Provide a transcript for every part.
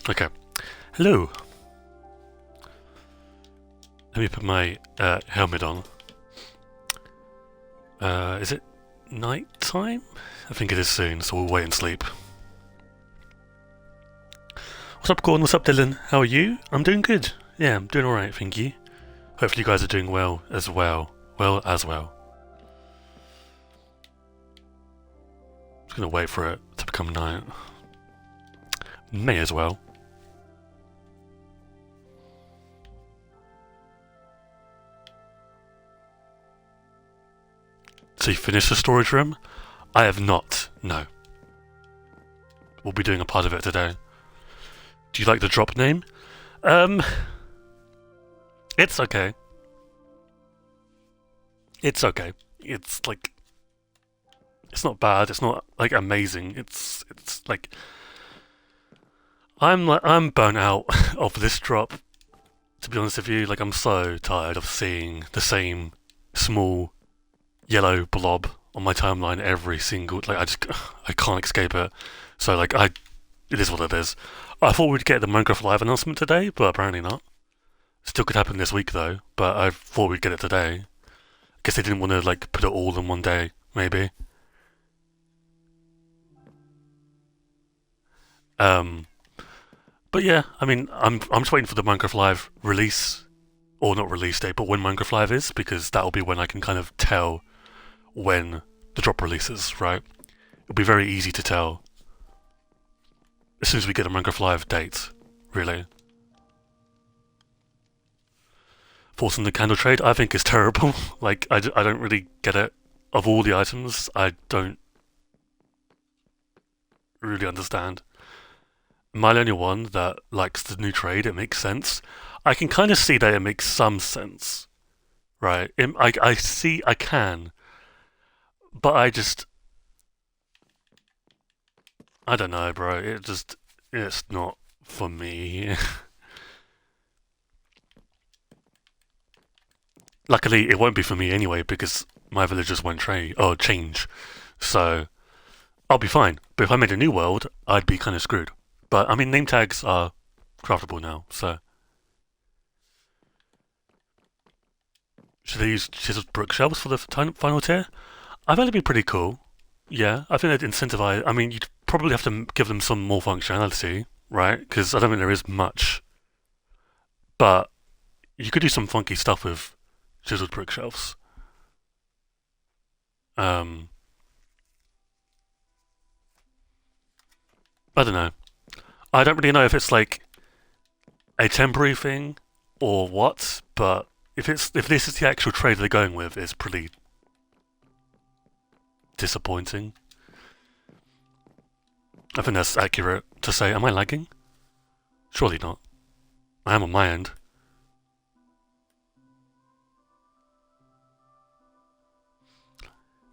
Okay. Hello. Let me put my helmet on. Is it night time? I think it is soon, so we'll wait and sleep. What's up, Gordon? What's up, Dylan? How are you? I'm doing good. Yeah, I'm doing alright, thank you. Hopefully you guys are doing well as well. Just gonna wait for it to become night. May as well. So you finished the storage room? I have not, no. We'll be doing a part of it today. Do you like the drop name? It's okay. It's okay. It's like... It's not bad, it's not, like, amazing. It's like... I'm burnt out of this drop, to be honest with you. Like, I'm so tired of seeing the same small yellow blob on my timeline every single... Like, I can't escape it. So, like, it is what it is. I thought we'd get the Minecraft Live announcement today, but apparently not. Still could happen this week, though, but I thought we'd get it today. Guess they didn't want to, like, put it all in one day, maybe. But yeah, I mean, I'm just waiting for the Minecraft Live release, or not release date, but when Minecraft Live is, because that'll be when I can kind of tell when the drop releases, right? It'll be very easy to tell as soon as we get a Minecraft Live date, really. Forcing the candle trade, I think is terrible. Like, I don't really get it. Of all the items, I don't really understand. Am I the only one that likes the new trade? It makes sense. I can kind of see that it makes some sense, right? I see, I can, but I don't know, bro. It's not for me. Luckily, it won't be for me anyway because my villagers won't change. So I'll be fine. But if I made a new world, I'd be kind of screwed. But I mean, name tags are craftable now, so should they use chiseled brick shelves for the final tier? I think it'd be pretty cool. Yeah, I think they'd incentivize. I mean, you'd probably have to give them some more functionality, right? Because I don't think there is much. But you could do some funky stuff with chiseled brick shelves. Um, I don't know. I don't really know if it's like a temporary thing or what, but if this is the actual trade they're going with, it's pretty disappointing. I think that's accurate to say. Am I lagging? Surely not. I am on my end.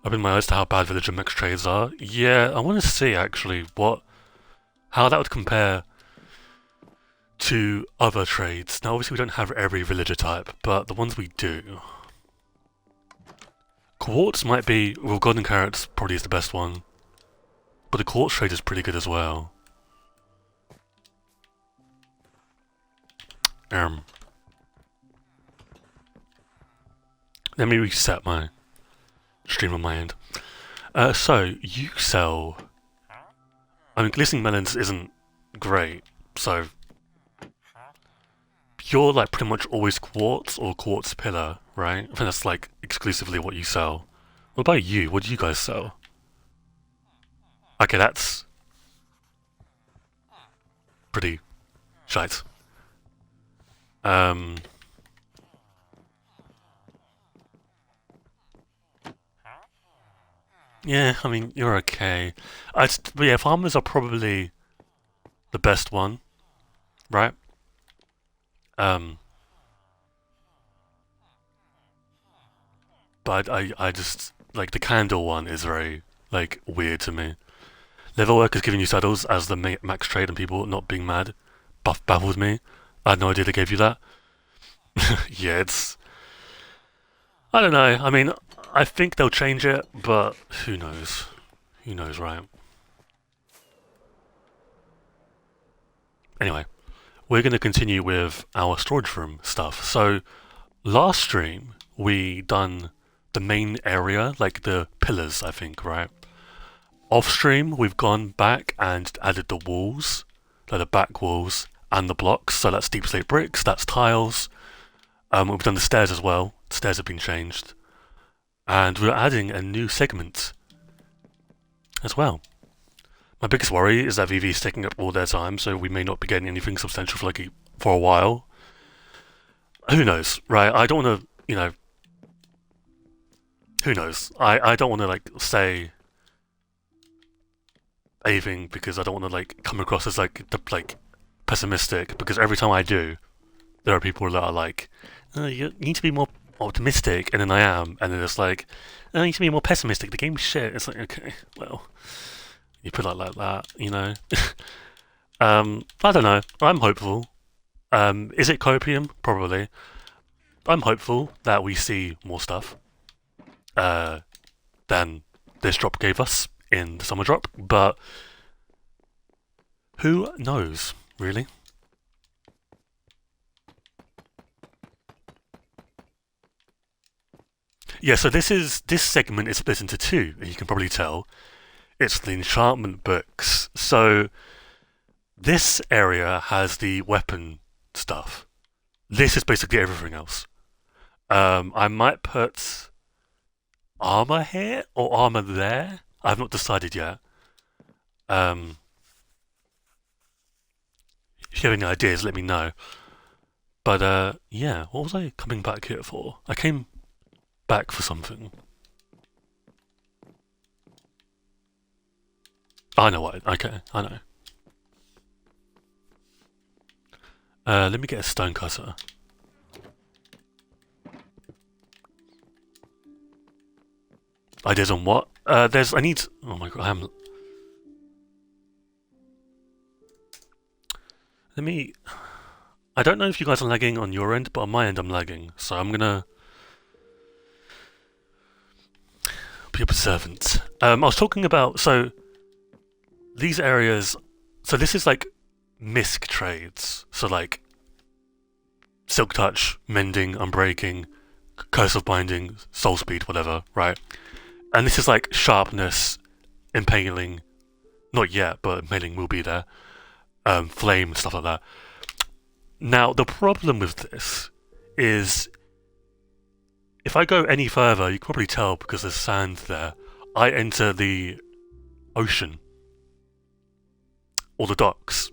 Open my eyes to how bad villager mix trades are. Yeah, I want to see actually how that would compare to other trades. Now, obviously, we don't have every villager type, but the ones we do. Quartz might be. Well, golden carrots probably is the best one, but the quartz trade is pretty good as well. Let me reset my stream on my end. So you sell. I mean, glistening melons isn't great, so you're like pretty much always quartz or quartz pillar, right? I think that's like exclusively what you sell. What about you? What do you guys sell? Okay, that's pretty shite. Yeah, I mean, you're okay. But yeah, farmers are probably the best one, right? Um, but I just like the candle one is very like weird to me. Level workers giving you saddles as the max trade and people not being mad baffled me. I had no idea they gave you that. Yeah, it's. I don't know. I mean, I think they'll change it, but who knows? Who knows, right? Anyway, we're going to continue with our storage room stuff. So last stream we done the main area, like the pillars, I think, right? Off stream we've gone back and added the walls, like the back walls and the blocks. So that's deep slate bricks, that's tiles. We've done the stairs as well. The stairs have been changed, and we're adding a new segment as well. My biggest worry is that VV is taking up all their time, so we may not be getting anything substantial for a while. Who knows, right? I don't want to, who knows? I don't want to say anything because I don't want to come across as pessimistic. Because every time I do, there are people that are like, oh, you need to be more optimistic, and then I am, and then it's like, oh, you need to be more pessimistic. The game's shit. It's like, okay, well. You put it like that, I don't know. I'm hopeful. Is it copium? Probably. I'm hopeful that we see more stuff than this drop gave us in the summer drop, but who knows, really? Yeah, so this segment is split into two, and you can probably tell. It's the enchantment books. So this area has the weapon stuff. This is basically everything else. I might put armor here or armor there. I've not decided yet. If you have any ideas, let me know. But yeah, what was I coming back here for? I came back for something. I know what. Okay, I know. Let me get a stone cutter. Ideas on what? I need. Oh my god, Let me. I don't know if you guys are lagging on your end, but on my end I'm lagging. So I'm gonna be observant. I was talking about these areas. So this is misc trades. So silk touch, mending, unbreaking, curse of binding, soul speed, whatever, right? And this is sharpness, impaling. Not yet, but impaling will be there. Flame, stuff like that. Now the problem with this is if I go any further, you can probably tell because there's sand there, I enter the ocean. Or the docks,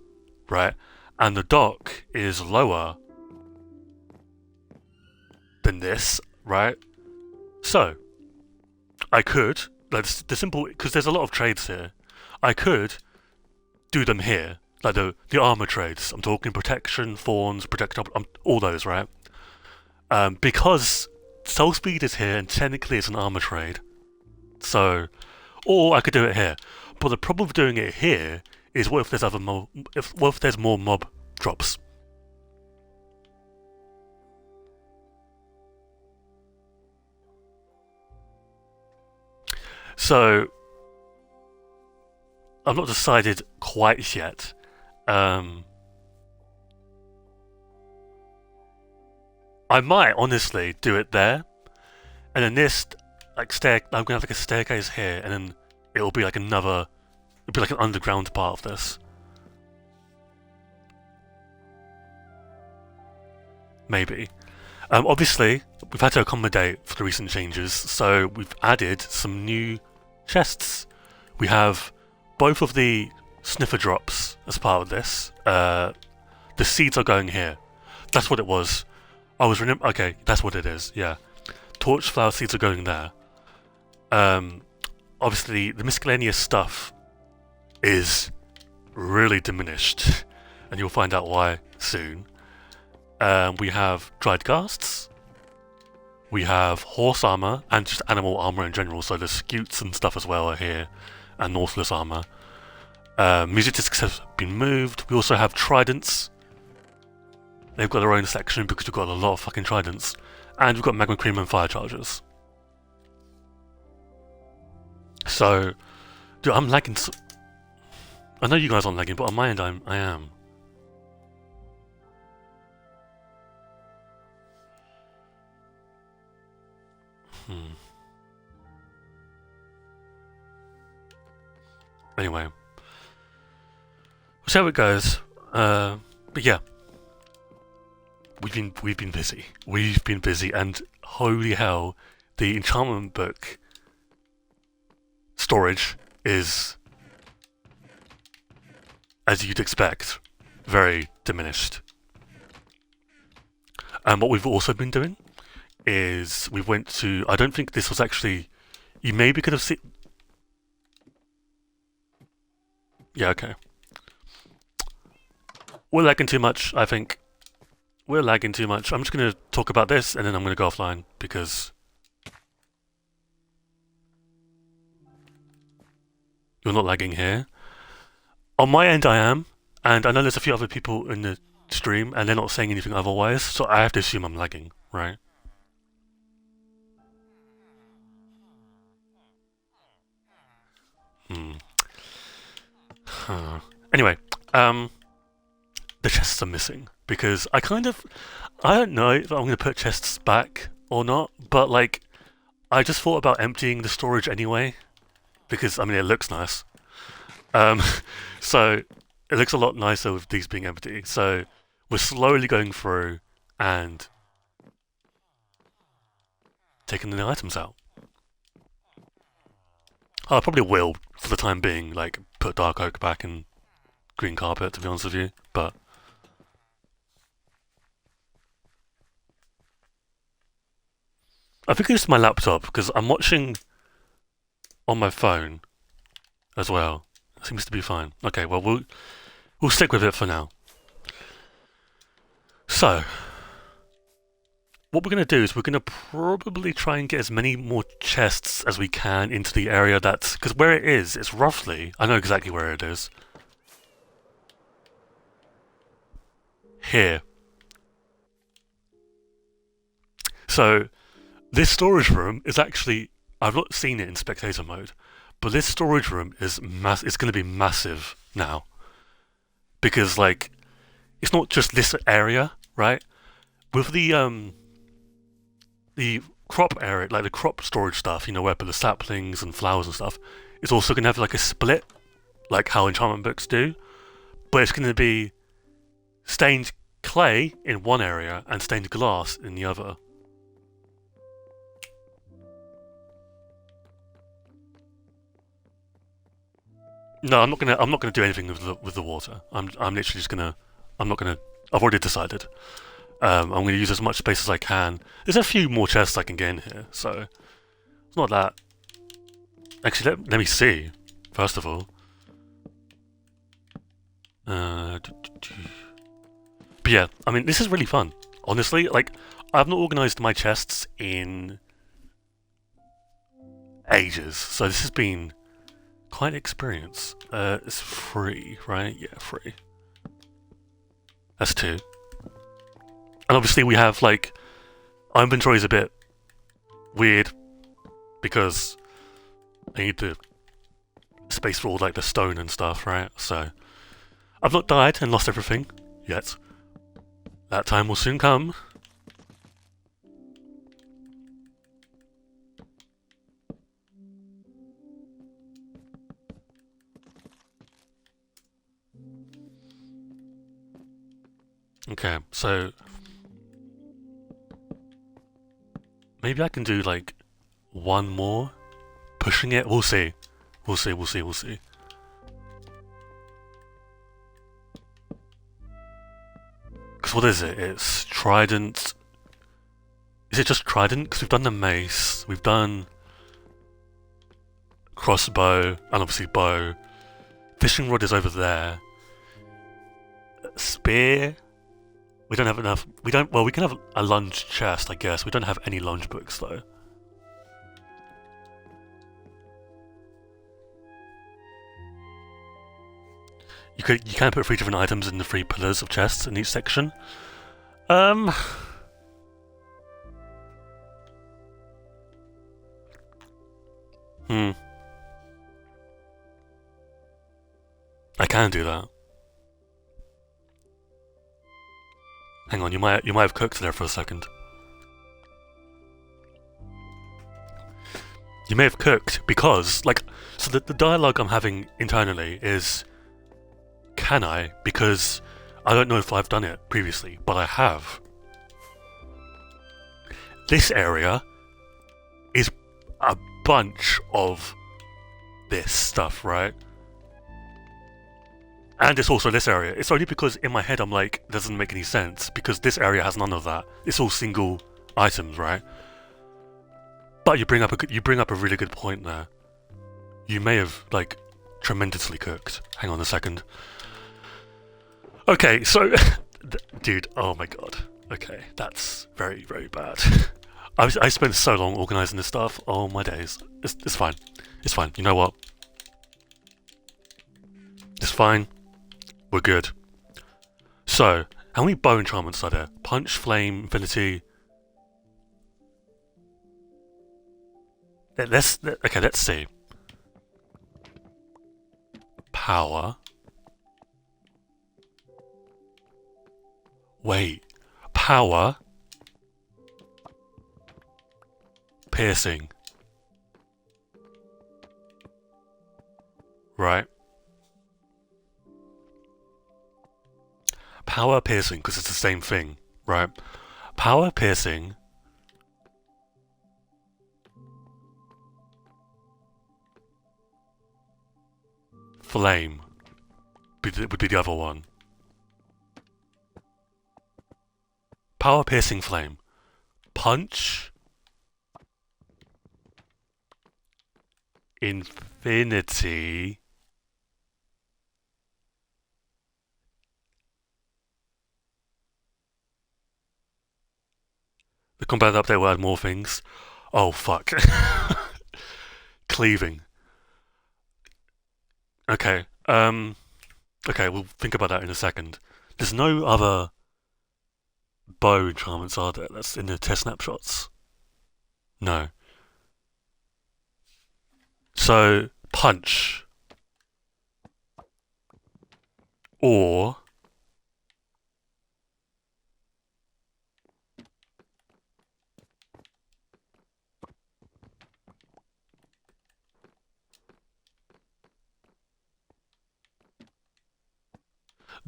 right? And the dock is lower than this, right? So, I could, the simple, because there's a lot of trades here, I could do them here, like the armor trades. I'm talking protection, thorns, projectile, all those, right? Because soul speed is here and technically it's an armor trade. So, or I could do it here. But the problem with doing it here is what if there's what if there's more mob drops? So I've not decided quite yet. I might honestly do it there, and then this I'm gonna have a staircase here, and then it'll be another. It'd be an underground part of this. Maybe. Obviously, we've had to accommodate for the recent changes, so we've added some new chests. We have both of the sniffer drops as part of this. The seeds are going here. That's what it was. Okay, that's what it is, yeah. Torch flower seeds are going there. Obviously, the miscellaneous stuff is really diminished, and you'll find out why soon. We have dried ghasts, we have horse armor, and just animal armor in general, so the scutes and stuff as well are here, and Nautilus armor. Music discs have been moved. We also have tridents. They've got their own section because we've got a lot of fucking tridents. And we've got magma cream and fire chargers. So, dude, I'm lagging. I know you guys aren't lagging, but on my end, I am. Anyway, we'll see how it goes. But yeah, we've been busy. We've been busy, and holy hell, the enchantment book storage is, as you'd expect, very diminished. And what we've also been doing is we went to. I don't think this was actually. You maybe could have seen. Yeah, okay. We're lagging too much, I think. We're lagging too much. I'm just going to talk about this and then I'm going to go offline because you're not lagging here. On my end, I am, and I know there's a few other people in the stream and they're not saying anything otherwise, so I have to assume I'm lagging, right? Anyway, the chests are missing because I don't know if I'm going to put chests back or not, but like, I just thought about emptying the storage anyway because, I mean, it looks nice. So it looks a lot nicer with these being empty. So we're slowly going through and taking the items out. I probably will, for the time being, like, put dark oak back and green carpet, to be honest with you, but I think it's my laptop because I'm watching on my phone as well. It seems to be fine. Okay, well we'll stick with it for now. So what we're going to do is we're going to probably try and get as many more chests as we can into the area that's... Because where it is, it's roughly... I know exactly where it is. Here. So, this storage room is actually... I've not seen it in spectator mode, but this storage room is it's going to be massive now. Because, like, it's not just this area, right? With the crop area, like the crop storage stuff, you know, where I put the saplings and flowers and stuff, it's also going to have like a split, like how enchantment books do, but it's going to be stained clay in one area and stained glass in the other. No, I'm not gonna do anything with the water. I'm literally just gonna. I've already decided. I'm going to use as much space as I can. There's a few more chests I can get in here, so it's not that. Actually, let me see, first of all. But yeah, I mean, this is really fun. Honestly, like, I've not organised my chests in ages, so this has been quite an experience. It's free, right? Yeah, free. That's 2. And obviously we have, like, our inventory is a bit weird because I need the space for all, like, the stone and stuff, right? So I've not died and lost everything yet. That time will soon come. Okay, so maybe I can do like one more, pushing it. We'll see. We'll see. Because what is it? It's trident. Is it just trident? Because we've done the mace, we've done crossbow, and obviously bow. Fishing rod is over there. Spear. We don't have enough. Well, we can have a lunge chest, I guess. We don't have any lunge books, though. You can put 3 different items in the 3 pillars of chests in each section. I can do that. Hang on, you might have cooked there for a second. You may have cooked because, like, so the dialogue I'm having internally is, can I? Because I don't know if I've done it previously, but I have. This area is a bunch of this stuff, right? And it's also this area. It's only because in my head I'm like, it doesn't make any sense because this area has none of that. It's all single items, right? But you bring up a really good point there. You may have like tremendously cooked. Hang on a second. Okay, so dude, oh my god. Okay, that's very, very bad. I spent so long organising this stuff. Oh my days. It's fine. It's fine. You know what? It's fine. We're good. So, how many bow enchantments are there? Punch, Flame, Infinity. Let's see. Power. Wait. Power. Piercing. Right. Power, piercing, because it's the same thing, right? Power, piercing. Flame would be the other one. Power, piercing, flame. Punch. Infinity. The combat update will add more things. Oh fuck. Cleaving. Okay. Okay, we'll think about that in a second. There's no other bow enchantments, are there? That's in the test snapshots. No. So, punch. Or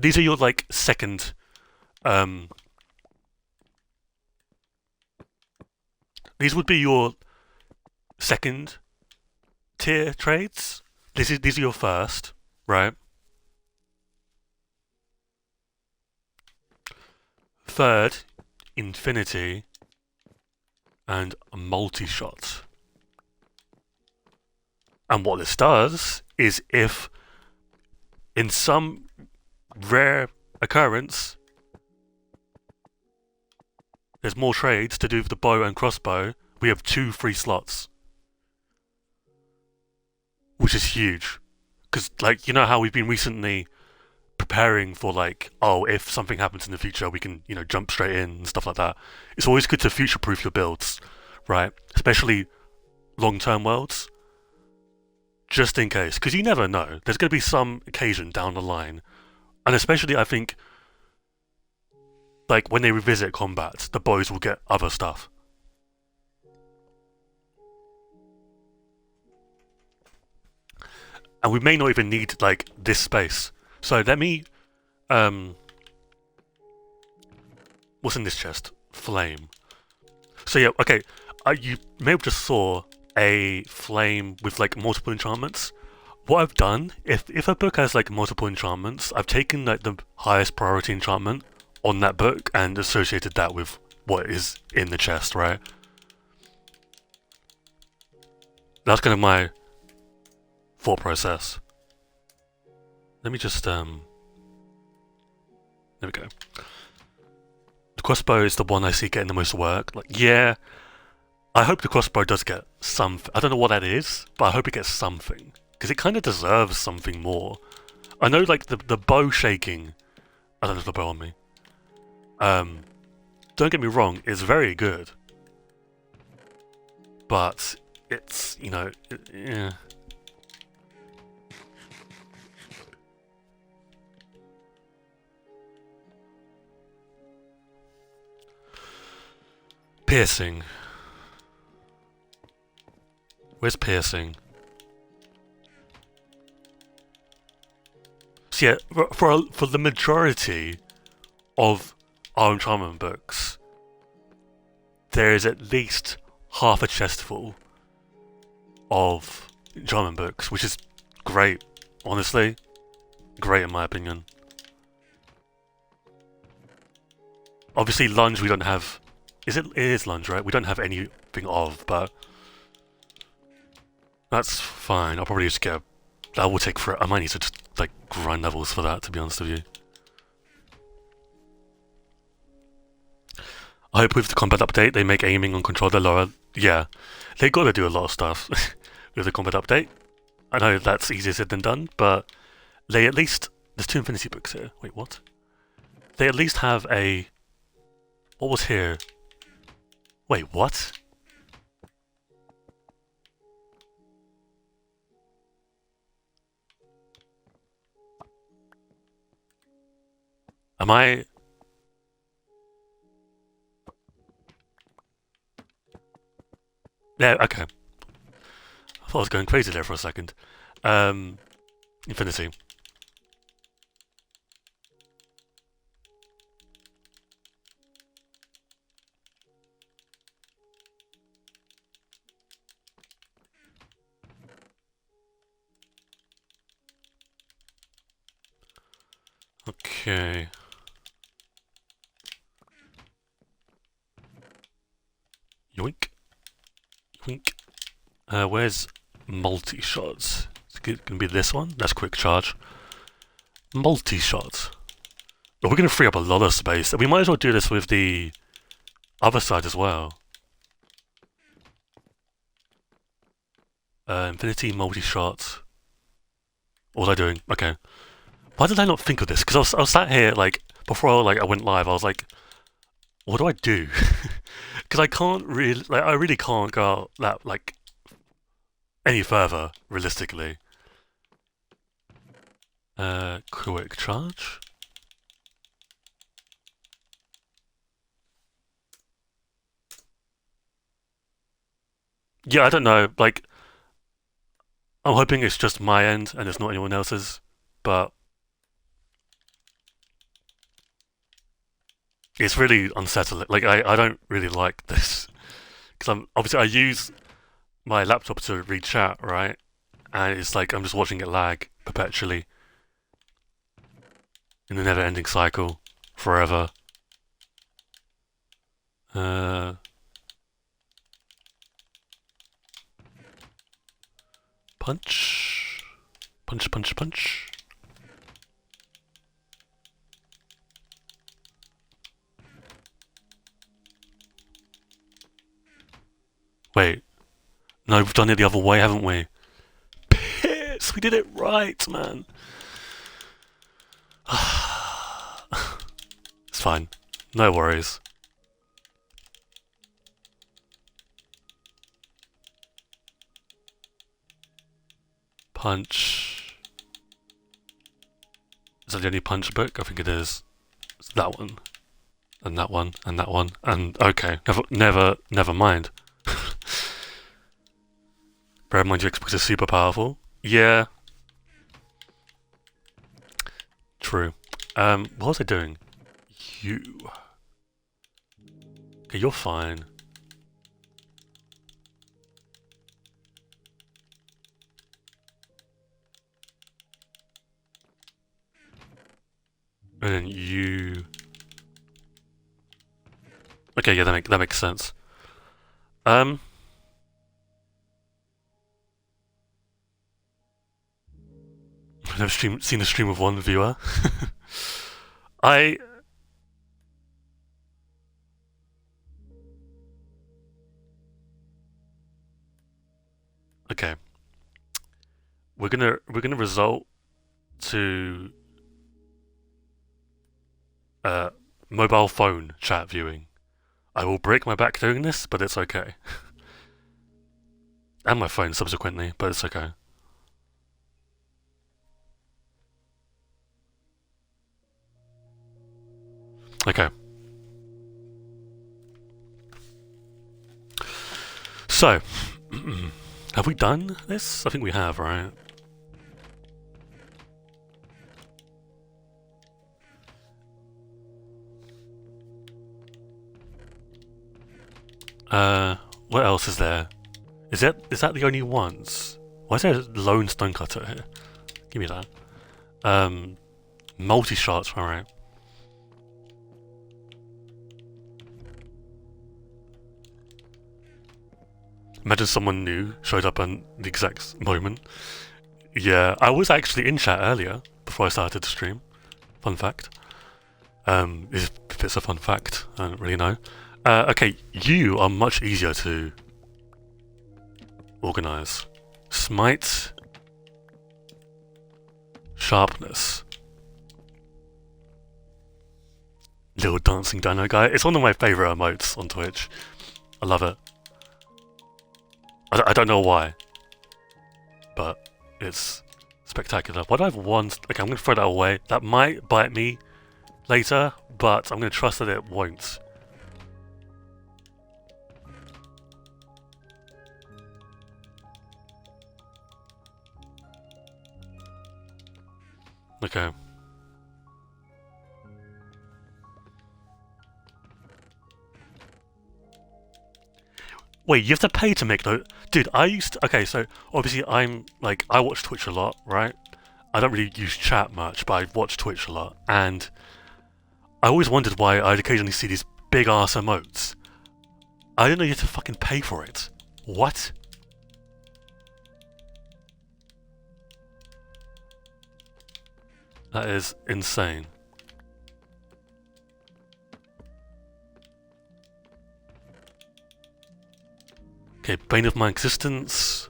these are your like second these would be your second tier trades. These are your first, right? Third, Infinity and multi-shot. And what this does is if in some rare occurrence there's more trades to do with the bow and crossbow, we have 2 free slots. Which is huge. Because, like, you know how we've been recently preparing for, like, oh, if something happens in the future, we can, jump straight in and stuff like that. It's always good to future-proof your builds, right? Especially long-term worlds. Just in case. Because you never know. There's going to be some occasion down the line. And especially, I think, like, when they revisit combat, the bows will get other stuff. And we may not even need, like, this space. So let me... what's in this chest? Flame. So yeah, okay. You may have just saw a flame with, like, multiple enchantments. What I've done, if a book has, like, multiple enchantments, I've taken, like, the highest priority enchantment on that book and associated that with what is in the chest, right? That's kind of my thought process. Let me just there we go. The crossbow is the one I see getting the most work. Like, yeah, I hope the crossbow does get something. I don't know what that is, but I hope it gets something because it kind of deserves something more. I know, like, the bow shaking. I don't have the bow on me. Don't get me wrong, it's very good, but it's yeah. Piercing. Where's piercing? So yeah, for the majority of our enchantment books, there is at least half a chest full of enchantment books, which is great, honestly. Great in my opinion. Obviously, lunge we don't have. It is lunge, right? We don't have anything of, but that's fine. I'll probably just get. That will take for. I might need to just like grind levels for that, to be honest with you. I hope with the combat update they make aiming on controller lower. Yeah, they gotta do a lot of stuff with the combat update. I know that's easier said than done, but they at least. There's 2 Infinity books here. Wait, what? They at least have a. What was here? Wait, what? Am I... Yeah, okay. I thought I was going crazy there for a second. Infinity. Okay. Yoink. Yoink. Where's multi-shots? It's gonna be this one? That's quick charge. Multi-shots. But we're gonna free up a lot of space. We might as well do this with the other side as well. Infinity multi-shot. What was I doing? Okay. Why did I not think of this? Because I was sat here, like, before I went live, I was like, what do I do? Because I can't really, like, I really can't go out that, like, any further, realistically. Quick charge? Yeah, I don't know, like, I'm hoping it's just my end and it's not anyone else's, but it's really unsettling. Like, I don't really like this. Because obviously I use my laptop to read chat, right? And it's like I'm just watching it lag perpetually in a never-ending cycle forever. Punch. Punch, punch, punch. Wait. No, we've done it the other way, haven't we? Piss! We did it right, man. It's fine. No worries. Punch. Is that the only punch book? I think it is. It's that one. And that one. And that one. And okay. Never mind. Bear in mind your Xbox is super powerful. Yeah. True. What was I doing? You. Okay, you're fine. And then you. Okay, yeah, that makes sense. I've never seen a stream of one viewer. Okay. We're gonna result to mobile phone chat viewing. I will break my back doing this, but it's okay. And my phone subsequently, but it's okay. Okay. So, Have we done this? I think we have, right? What else is there? Is that the only ones? Why is there a lone stonecutter here? Give me that. Multi-shots, alright. Imagine someone new showed up at the exact moment. Yeah, I was actually in chat earlier before I started the stream. Fun fact. If it's a fun fact, I don't really know. Okay, you are much easier to organize. Smite. Sharpness. Little dancing dino guy. It's one of my favourite emotes on Twitch. I love it. I don't know why, but it's spectacular. Why do I have one? Okay, I'm going to throw that away. That might bite me later, but I'm going to trust that it won't. Okay. Wait, you have to pay to make those? Dude, I used to... Okay, so obviously I'm, like, I watch Twitch a lot, right? I don't really use chat much, but I watch Twitch a lot, and I always wondered why I'd occasionally see these big-ass emotes. I didn't know you had to fucking pay for it. What? That is insane. Okay, bane of my existence.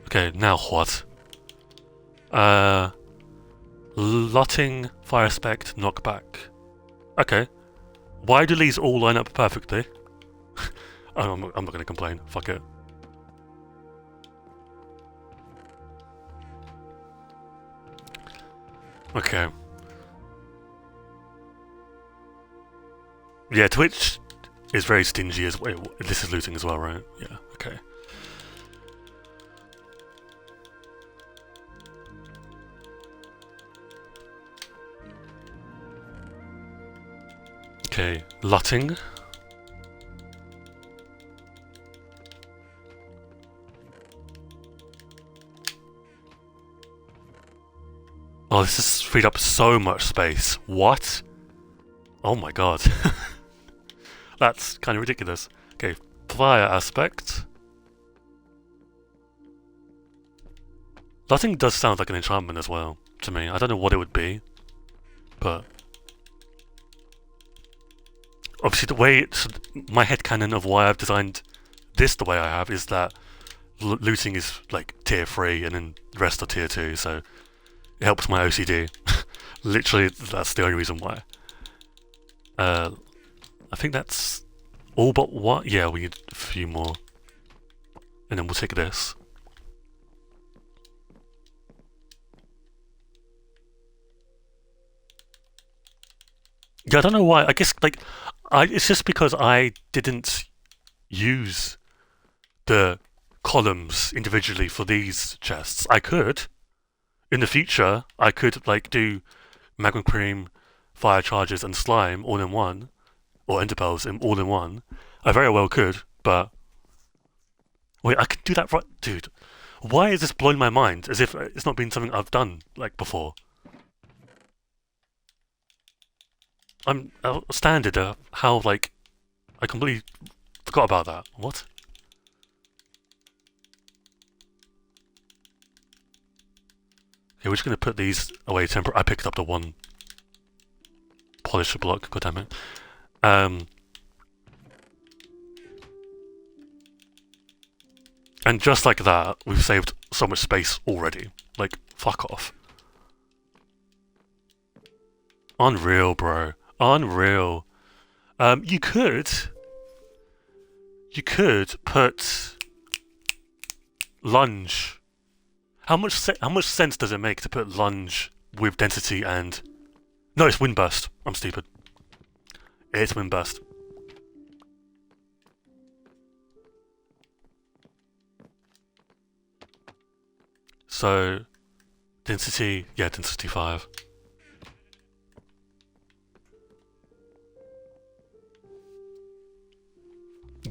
Okay, now what? Lotting, fire spect, knockback. Okay. Why do these all line up perfectly? I'm not gonna complain. Fuck it. Okay. Yeah, Twitch is very stingy as well. This is looting as well, right? Yeah, okay. Okay, lutting. Oh, this has freed up so much space. What? Oh my god. That's kind of ridiculous. Okay, fire aspect. Lutting does sound like an enchantment as well, to me. I don't know what it would be, but... Obviously the way my headcanon of why I've designed this the way I have is that looting is like tier 3 and then the rest are tier 2, so it helps my OCD. Literally, that's the only reason why. I think that's all but what? Yeah, we need a few more. And then we'll take this. Yeah, I don't know why. I guess, like, it's just because I didn't use the columns individually for these chests. I could. In the future, I could, like, do magma cream, fire charges, and slime all in one. Or ender pearls all in one. I very well could, but... Wait, I could do that right... Dude, why is this blowing my mind? As if it's not been something I've done, like, before. I'm astounded at how, like... I completely forgot about that. What? Okay, we're just gonna put these away temporarily. I picked up the one polisher block, goddammit. And just like that, we've saved so much space already. Like, fuck off. Unreal, bro. Unreal. You could put lunge. How much sense does it make to put lunge with density and... No, it's windburst. I'm stupid. It's windburst. So density, yeah, density 5.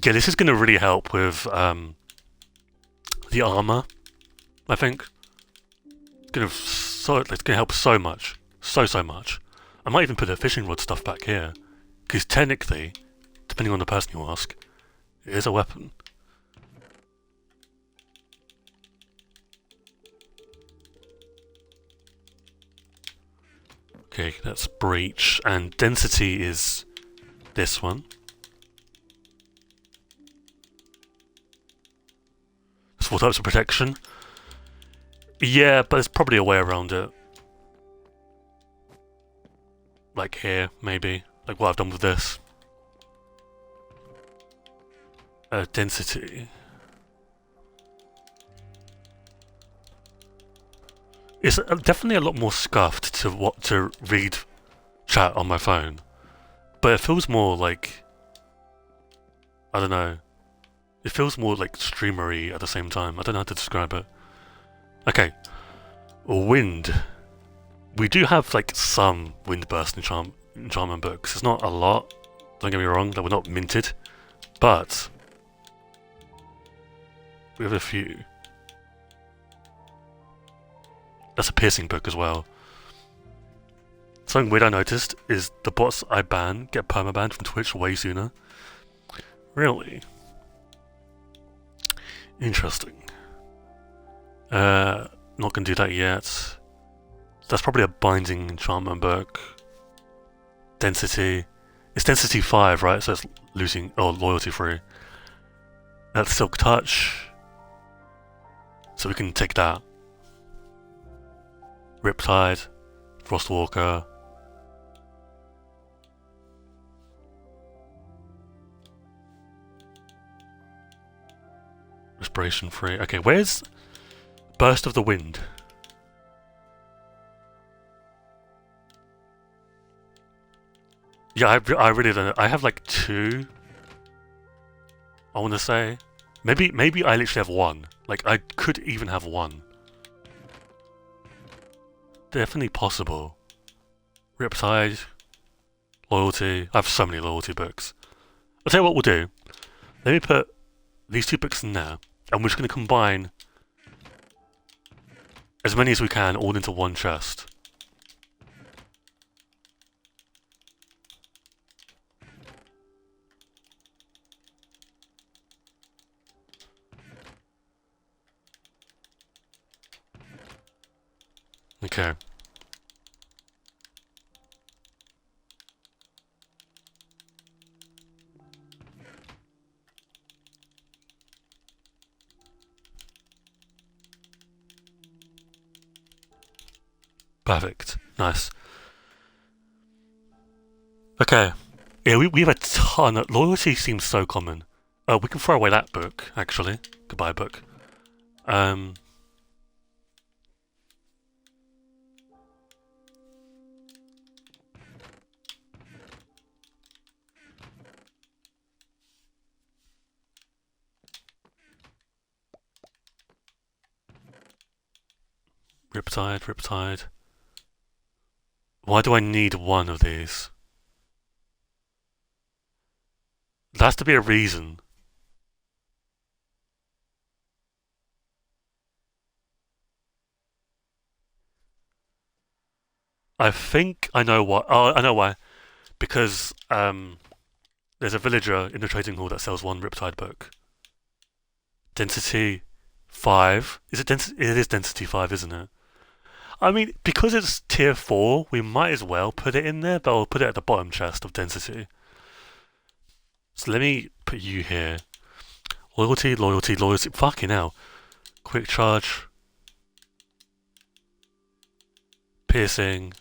Yeah, this is going to really help with the armor. I think it's gonna help so much, so much. I might even put the fishing rod stuff back here, because technically, depending on the person you ask, it is a weapon. Okay, that's breach, and density is this one. There's 4 types of protection. Yeah, but there's probably a way around it. Like here, maybe. Like what I've done with this. Density. It's definitely a lot more scuffed to read chat on my phone. But it feels more like... I don't know. It feels more like streamery at the same time. I don't know how to describe it. Okay. Wind. We do have like some wind burst enchantment books. It's not a lot. Don't get me wrong, that we're not minted. But we have a few. That's a piercing book as well. Something weird I noticed is the bots I ban get permabanned from Twitch way sooner. Really? Interesting. Not gonna do that yet. That's probably a binding enchantment book. Density. It's density 5, right? So it's losing... Oh, loyalty free. That's Silk Touch. So we can take that. Riptide. Frostwalker. Respiration free. Okay, where's Burst of the Wind? Yeah, I really don't know. I have like 2. I want to say. Maybe I literally have 1. Like, I could even have 1. Definitely possible. Riptide. Loyalty. I have so many loyalty books. I'll tell you what we'll do. Let me put these 2 books in there. And we're just going to combine as many as we can all into one chest. Okay. Perfect. Nice. Okay. Yeah, we have a ton of... Loyalty seems so common. We can throw away that book, actually. Goodbye, book. Riptide. Why do I need 1 of these? There has to be a reason. I think I know why. Oh, I know why. Because there's a villager in the trading hall that sells 1 Riptide book. Density 5. Is it density? It is density 5, isn't it? I mean, because it's tier 4, we might as well put it in there, but I'll put it at the bottom chest of density. So let me put you here. Loyalty. Fucking hell. Quick charge. Piercing.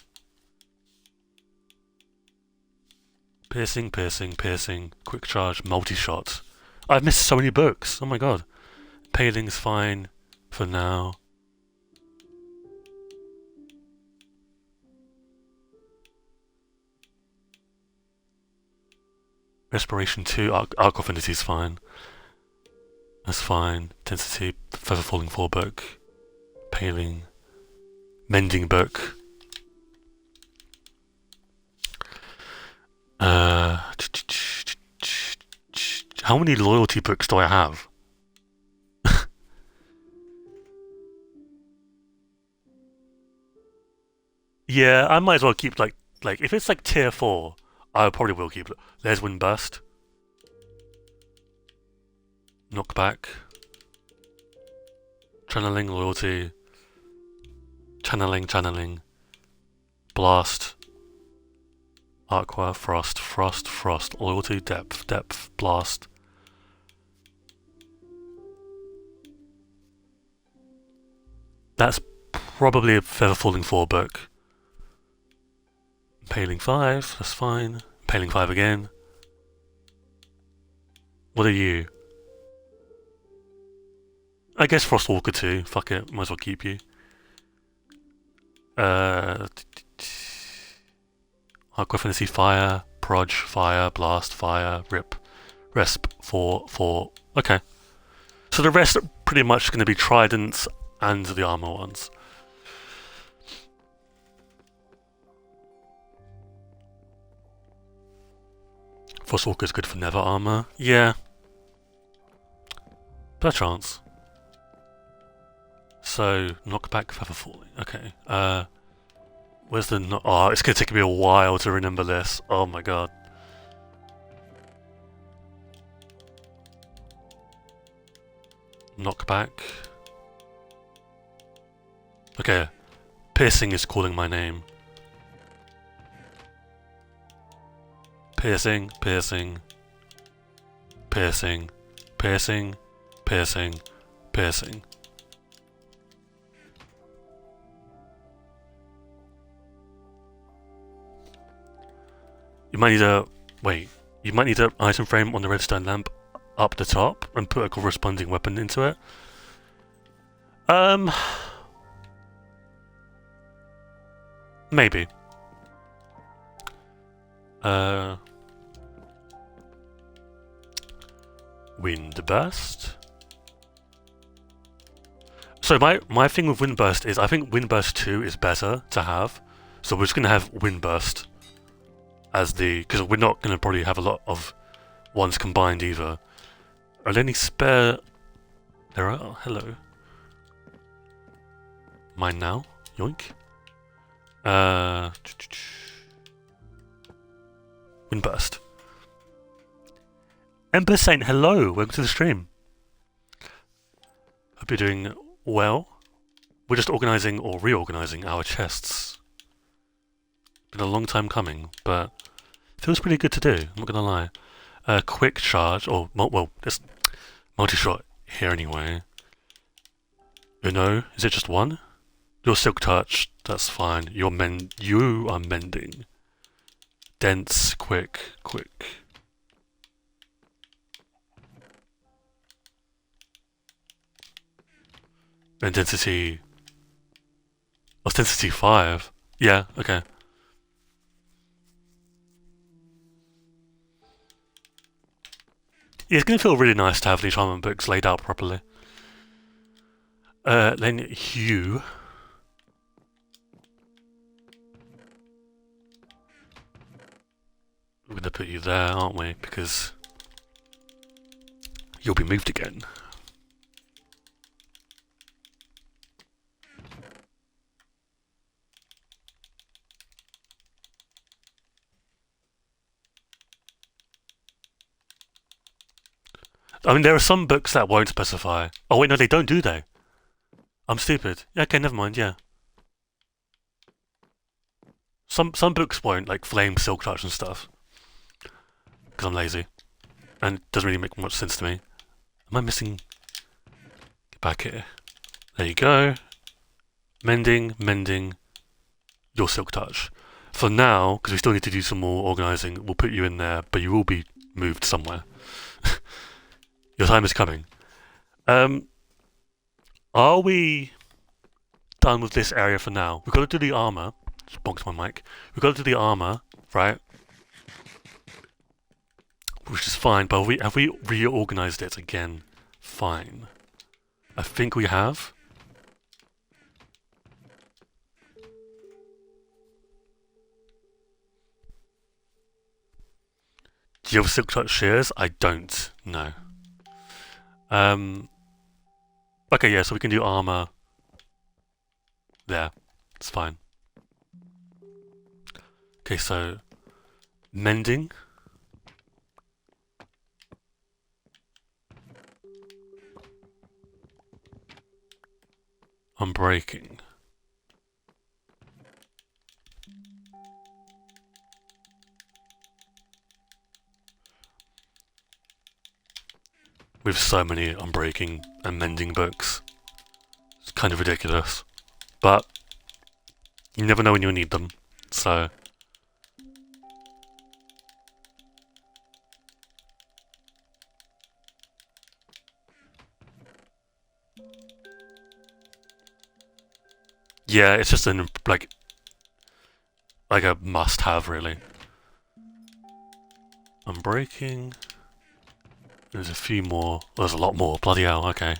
Quick charge. Multi-shot. I've missed so many books. Oh my god. Paling's fine for now. Respiration 2, Arc Affinity is fine. That's fine. Density, Feather Falling 4 book. Paling. Mending book. How many loyalty books do I have? Yeah, I might as well keep like if it's like tier 4, I probably will keep it. There's Windburst. Knockback. Channeling, loyalty. Channeling. Blast. Aqua, frost. Loyalty, depth, blast. That's probably a Feather Falling 4 book. Paling 5, that's fine. Paling 5 again. What are you? I guess Frostwalker 2. Fuck it, might as well keep you. Aqua Fantasy Fire, Proj, Fire, Blast, Fire, Rip, Resp, 4. Okay. So the rest are pretty much going to be Tridents and the armor ones. Frostwalker's good for Nether armor. Yeah. Perchance. So, knockback, feather falling. Okay. Where's the... Oh, it's going to take me a while to remember this. Oh my god. Knockback. Okay. Piercing is calling my name. Piercing. You might need a... Wait. You might need an item frame on the redstone lamp up the top and put a corresponding weapon into it. Maybe. Windburst. So my thing with Windburst is I think Windburst 2 is better to have. So we're just going to have Windburst as the... Because we're not going to probably have a lot of ones combined either. Are there any spare... There are... Hello. Mine now. Yoink. Windburst. Ember Saint, hello! Welcome to the stream. Hope you're doing well. We're just organising or reorganising our chests. Been a long time coming, but feels pretty good to do, I'm not gonna lie. Quick charge, or, well, there's multi-shot here anyway. Uno, is it just one? Your silk touch, that's fine. You are mending. Dense, quick. And density 5. Yeah, okay. Yeah, it's gonna feel really nice to have the enchantment books laid out properly. Then Hugh. We're gonna put you there, aren't we? Because you'll be moved again. I mean, there are some books that won't specify. Oh wait, no, they don't, do they? I'm stupid. Yeah, okay, never mind. Yeah. Some books won't, like Flame, Silk Touch, and stuff. Because I'm lazy, and it doesn't really make much sense to me. Am I missing? Get back here. There you go. Mending. Your Silk Touch. For now, because we still need to do some more organising, we'll put you in there, but you will be moved somewhere. Your time is coming. Are we done with this area for now? We've got to do the armour. Just bonked my mic. We've got to do the armour, right? Which is fine, but have we reorganised it again? Fine. I think we have. Do you have silk touch shears? I don't. No. Okay, yeah, so we can do armor there. It's fine. Okay, so mending. Unbreaking. We have so many unbreaking and mending books. It's kind of ridiculous. But you never know when you'll need them, so... Yeah, it's just like a must-have, really. Unbreaking. There's a few more. Oh, there's a lot more. Bloody hell, okay.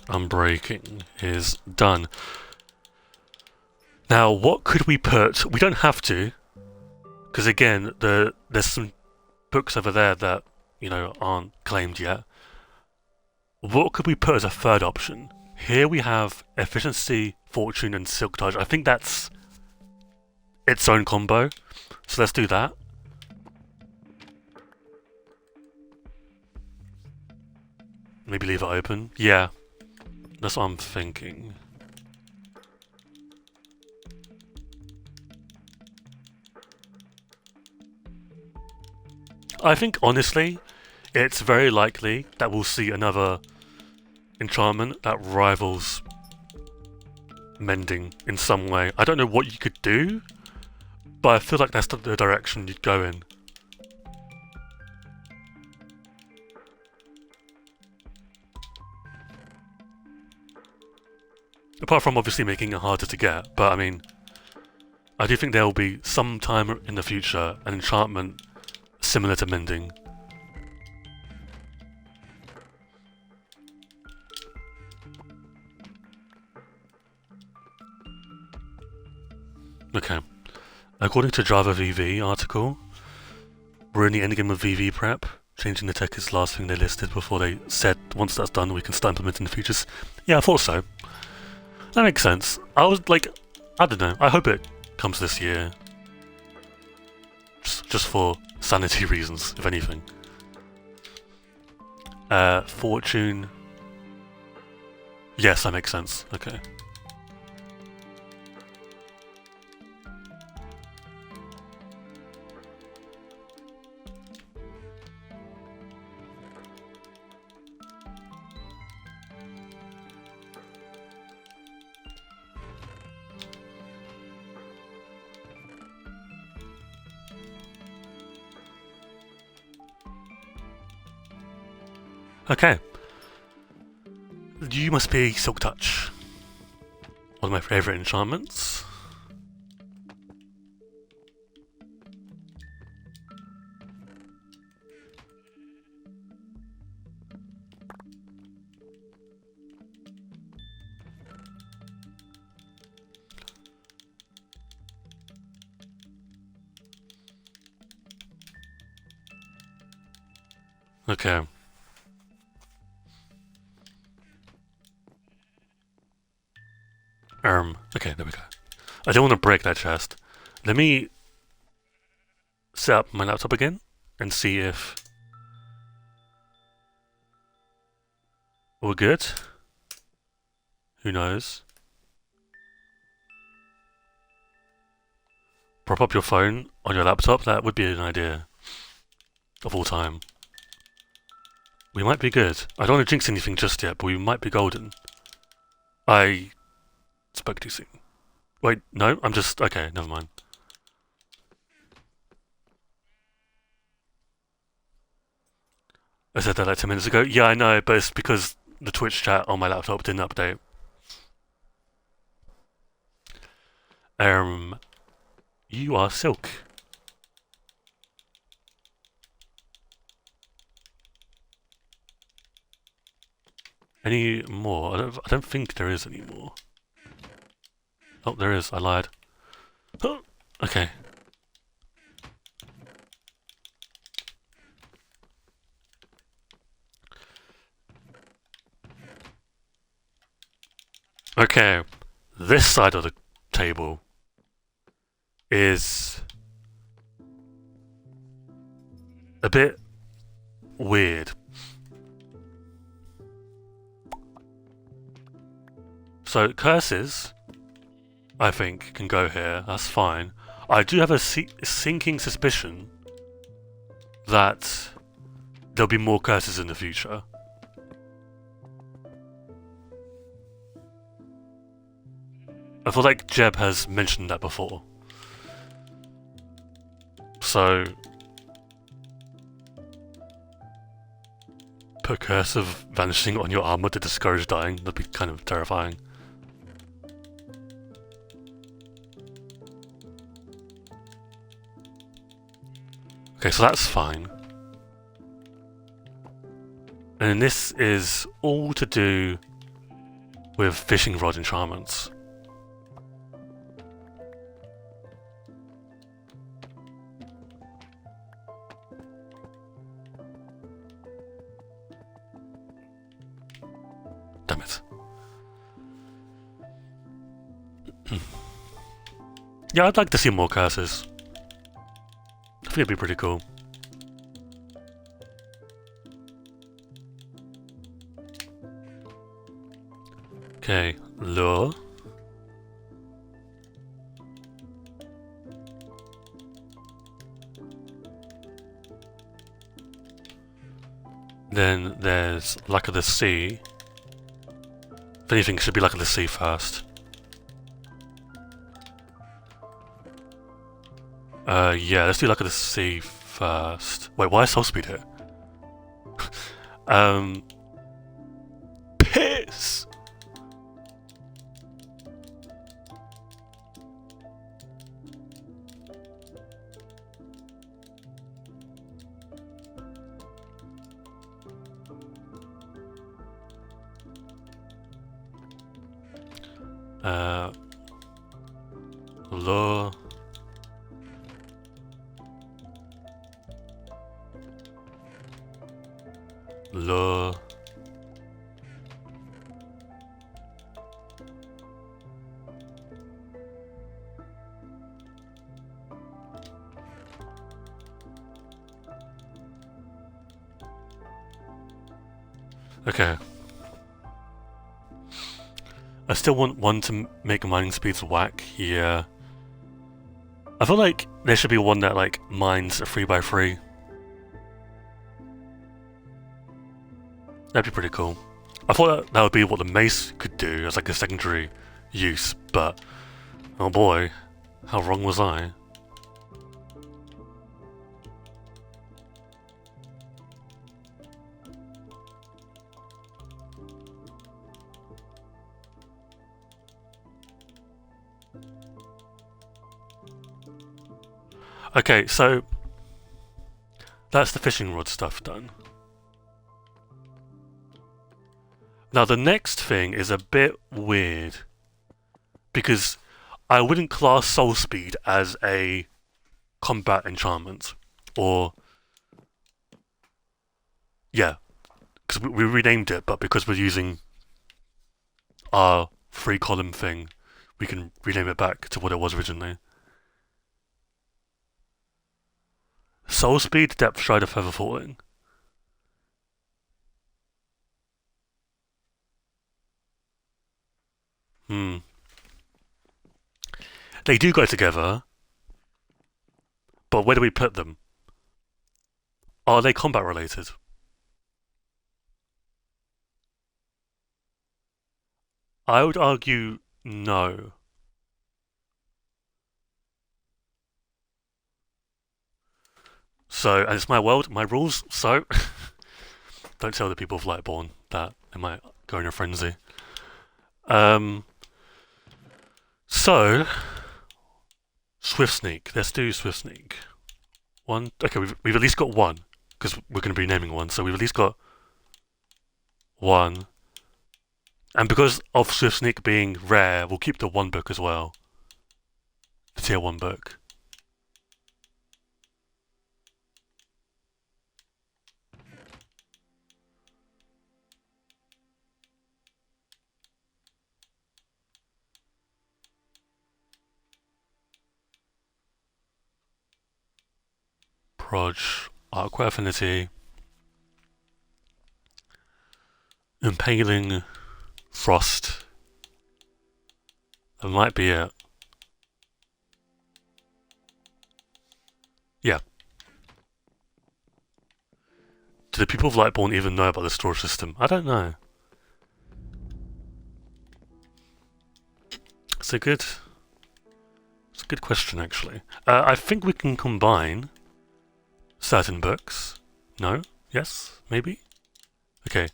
Unbreaking is done. Now, what could we put? We don't have to, because again, there's some books over there that, you know, aren't claimed yet. What could we put as a third option? Here we have efficiency, fortune, and silk touch. I think that's its own combo. So let's do that. Maybe leave it open. Yeah, that's what I'm thinking. I think, honestly, it's very likely that we'll see another enchantment that rivals mending in some way. I don't know what you could do, but I feel like that's the direction you'd go in. Apart from obviously making it harder to get, but I mean, I do think there will be some time in the future an enchantment similar to mending. Okay. According to Java VV article, we're in the endgame of VV prep. Changing the tech is the last thing they listed before they said once that's done we can start implementing the features. Yeah, I thought so. That makes sense. I was like, I don't know. I hope it comes this year. Just for sanity reasons, if anything. Fortune. Yes, that makes sense. Okay. Okay. You must be Silk Touch. One of my favourite enchantments. Okay. Okay, there we go. I don't want to break that chest. Let me set up my laptop again and see if we're good. Who knows? Prop up your phone on your laptop, that would be an idea of all time. We might be good. I don't want to jinx anything just yet, but we might be golden. I spoke too soon. Wait, no, I'm just... Okay, never mind. I said that like 10 minutes ago. Yeah, I know, but it's because the Twitch chat on my laptop didn't update. You are Silk. Any more? I don't think there is any more. Oh, there is. I lied. Oh, okay. Okay. This side of the table is a bit weird. So curses, I think, can go here. That's fine. I do have a sinking suspicion that there'll be more curses in the future. I feel like Jeb has mentioned that before. So put curse of vanishing on your armor to discourage dying. That'd be kind of terrifying. Okay, so that's fine. And this is all to do with fishing rod enchantments. Damn it. Yeah, I'd like to see more curses. I think it'd be pretty cool. Okay, lure. Then there's Luck of the Sea. If anything, it should be Luck of the Sea first. Yeah, let's do Luck of the Sea first. Wait, why is Soul Speed here? Piss! Lure. Lure. Okay. I still want one to make mining speeds whack, yeah. I feel like there should be one that like mines a 3x3. That'd be pretty cool. I thought that would be what the mace could do as like a secondary use, but oh boy, how wrong was I? Okay, so that's the fishing rod stuff done. Now the next thing is a bit weird because I wouldn't class Soul Speed as a combat enchantment, or yeah, because we renamed it, but because we're using our 3-column thing, we can rename it back to what it was originally. Soul Speed, Depth Strider, Feather Falling. They do go together, but where do we put them? Are they combat related? I would argue no. So, and it's my world, my rules, so don't tell the people of Lightborn that they might go in a frenzy. So, Swift Sneak. Let's do Swift Sneak. One. Okay, we've at least got one, because we're going to be naming one, so we've at least got one, And because of Swift Sneak being rare, we'll keep the 1 book as well. The tier 1 book. Proj, Aqua Affinity, Impaling, Frost. That might be it. Yeah. Do the people of Lightborn even know about the storage system? I don't know. It's a good question, actually. I think we can combine certain books. No? Yes? Maybe? Okay.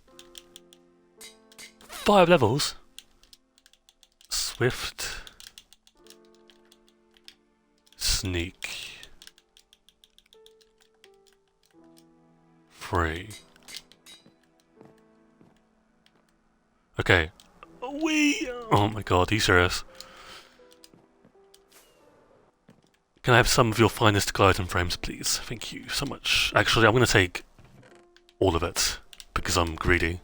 5 levels. Swift. Sneak. 3. Okay. Oh my god, are you serious? Can I have some of your finest gliding frames, please? Thank you so much. Actually, I'm going to take all of it, because I'm greedy.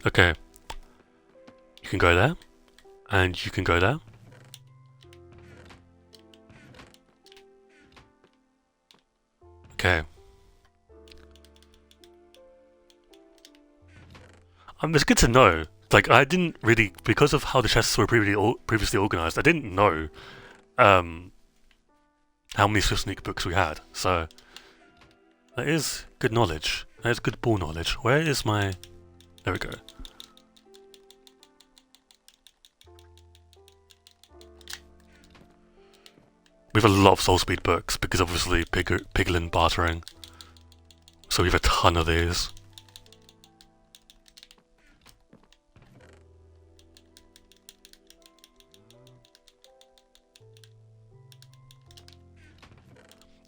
Okay. You can go there, and you can go there. Okay. It's good to know. Like, I didn't really, because of how the chests were previously organized, I didn't know how many Swift Sneak books we had. So, that is good knowledge. That is good ball knowledge. Where is my... There we go. We have a lot of Soul Speed books, because obviously Piglin bartering. So we have a ton of these.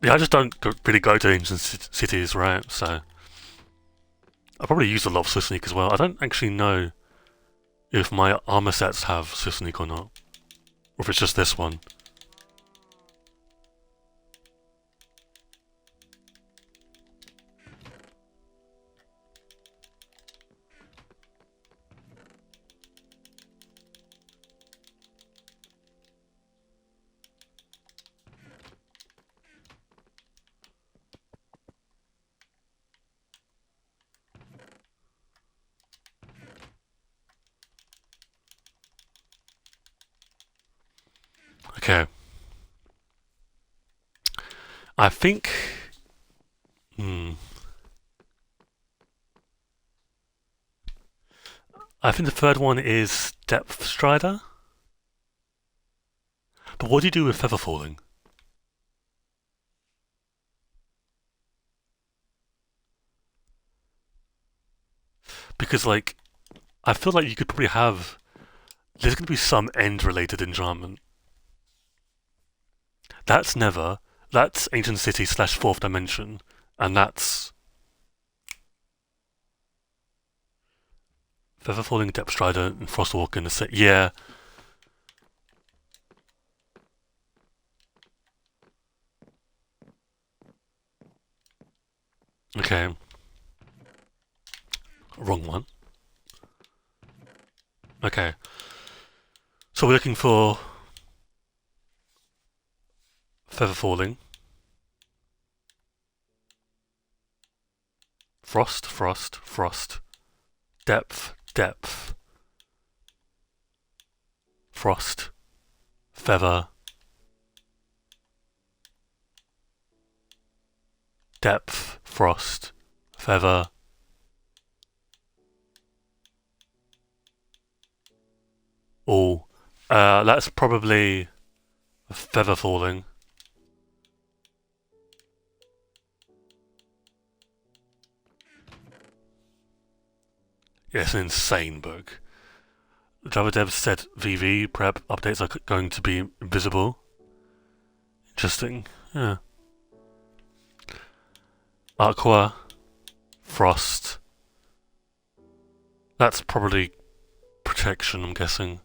Yeah, I just don't really go to ancient cities, right? So I probably use a lot of Swift Sneak as well. I don't actually know if my armor sets have Swift Sneak or not, or if it's just this one. Okay. I think... I think the third one is Depth Strider. But what do you do with Feather Falling? Because, like, I feel like you could probably have... There's going to be some end-related enchantment. That's never. That's Ancient City / 4th Dimension. And that's... Feather Falling, Depth Strider, and Frostwalker in the set. Yeah. Okay. Wrong one. Okay. So we're looking for Feather Falling. Frost, Frost, Frost. Depth, Depth. Frost. Feather. Depth, Frost. Feather. All. That's probably Feather Falling. Yeah, it's an insane book. Java devs said VV prep updates are going to be invisible. Interesting. Yeah. Aqua, Frost. That's probably protection, I'm guessing.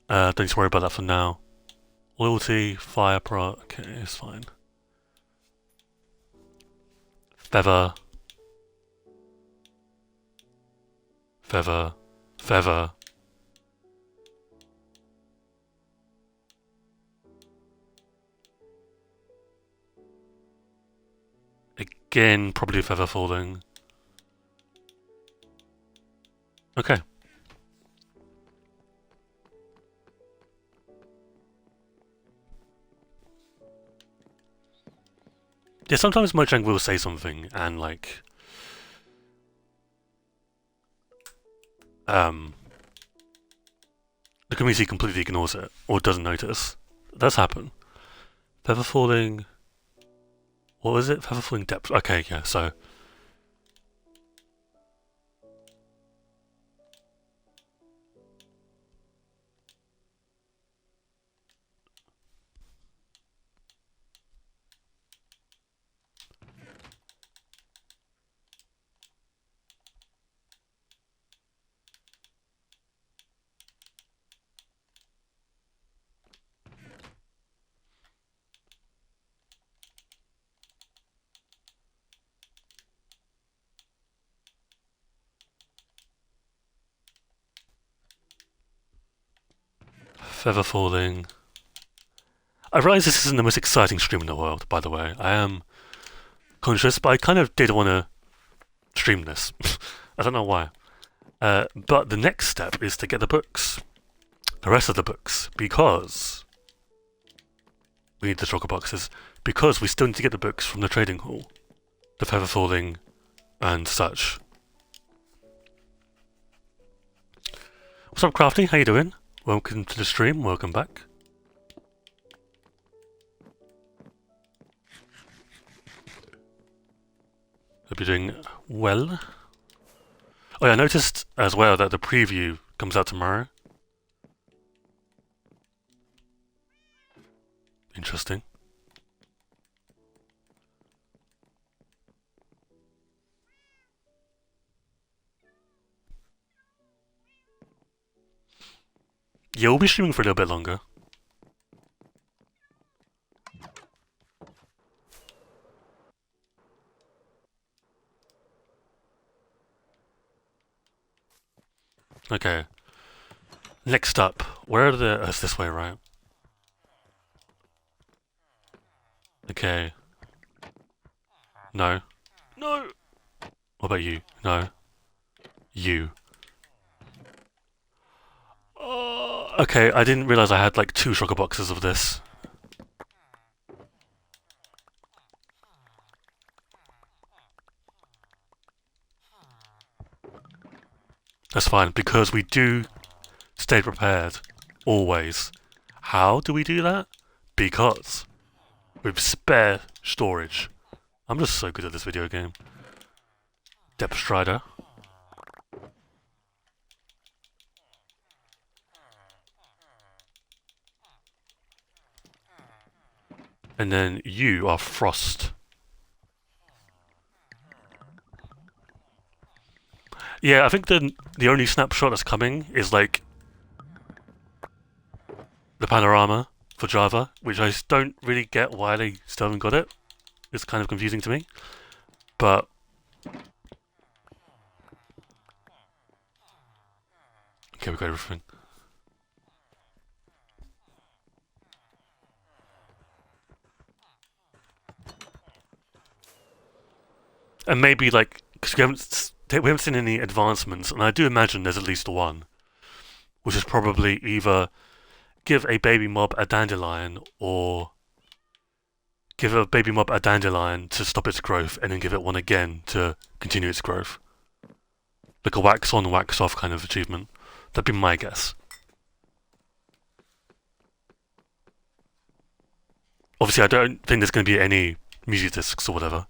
Don't need to worry about that for now. Loyalty, Fire Pro. Okay, it's fine. Feather. Feather. Feather. Again, probably feather falling. Okay. Yeah, sometimes Mojang will say something and like the community completely ignores it or doesn't notice. That's happened. Feather falling. What was it? Feather falling depth. Okay, yeah. So feather falling. I realise this isn't the most exciting stream in the world, by the way. I am conscious, but I kind of did want to stream this. I don't know why. But the next step is to get the books. The rest of the books. Because we need the shulker boxes. Because we still need to get the books from the trading hall. The feather falling and such. What's up, Crafty? How you doing? Welcome to the stream. Welcome back. Hope you're doing well. Oh yeah, I noticed as well that the preview comes out tomorrow. Interesting. Yeah, we'll be streaming for a little bit longer. Okay. Next up, where are the... Oh, it's this way, right? Okay. No. No! What about you? No. You. Oh, okay, I didn't realise I had like 2 shulker boxes of this. That's fine, because we do stay prepared. Always. How do we do that? Because with spare storage. I'm just so good at this video game. Depth Strider. And then you are Frost. Yeah, I think the only snapshot that's coming is like the panorama for Java, which I don't really get why they still haven't got it. It's kind of confusing to me. But okay, we got everything. And maybe like, because we haven't seen any advancements, and I do imagine there's at least one, which is probably either give a baby mob a dandelion or give a baby mob a dandelion to stop its growth and then give it one again to continue its growth. Like a wax on, wax off kind of achievement. That'd be my guess. Obviously, I don't think there's going to be any music discs or whatever.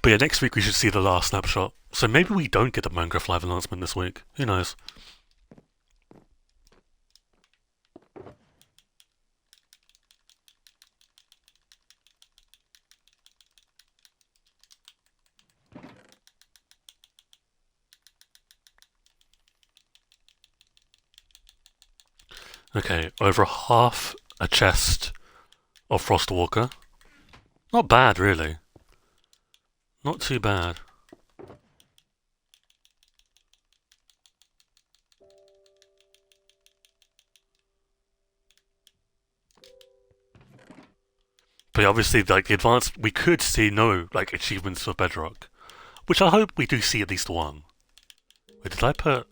But But yeah, next week we should see the last snapshot. So maybe we don't get the Minecraft Live announcement this week. Who knows? Okay, over half a chest of Frostwalker. Not bad, really. Not too bad. But obviously, like the advanced, we could see no like achievements for Bedrock, which I hope we do see at least one. Wait, did I put?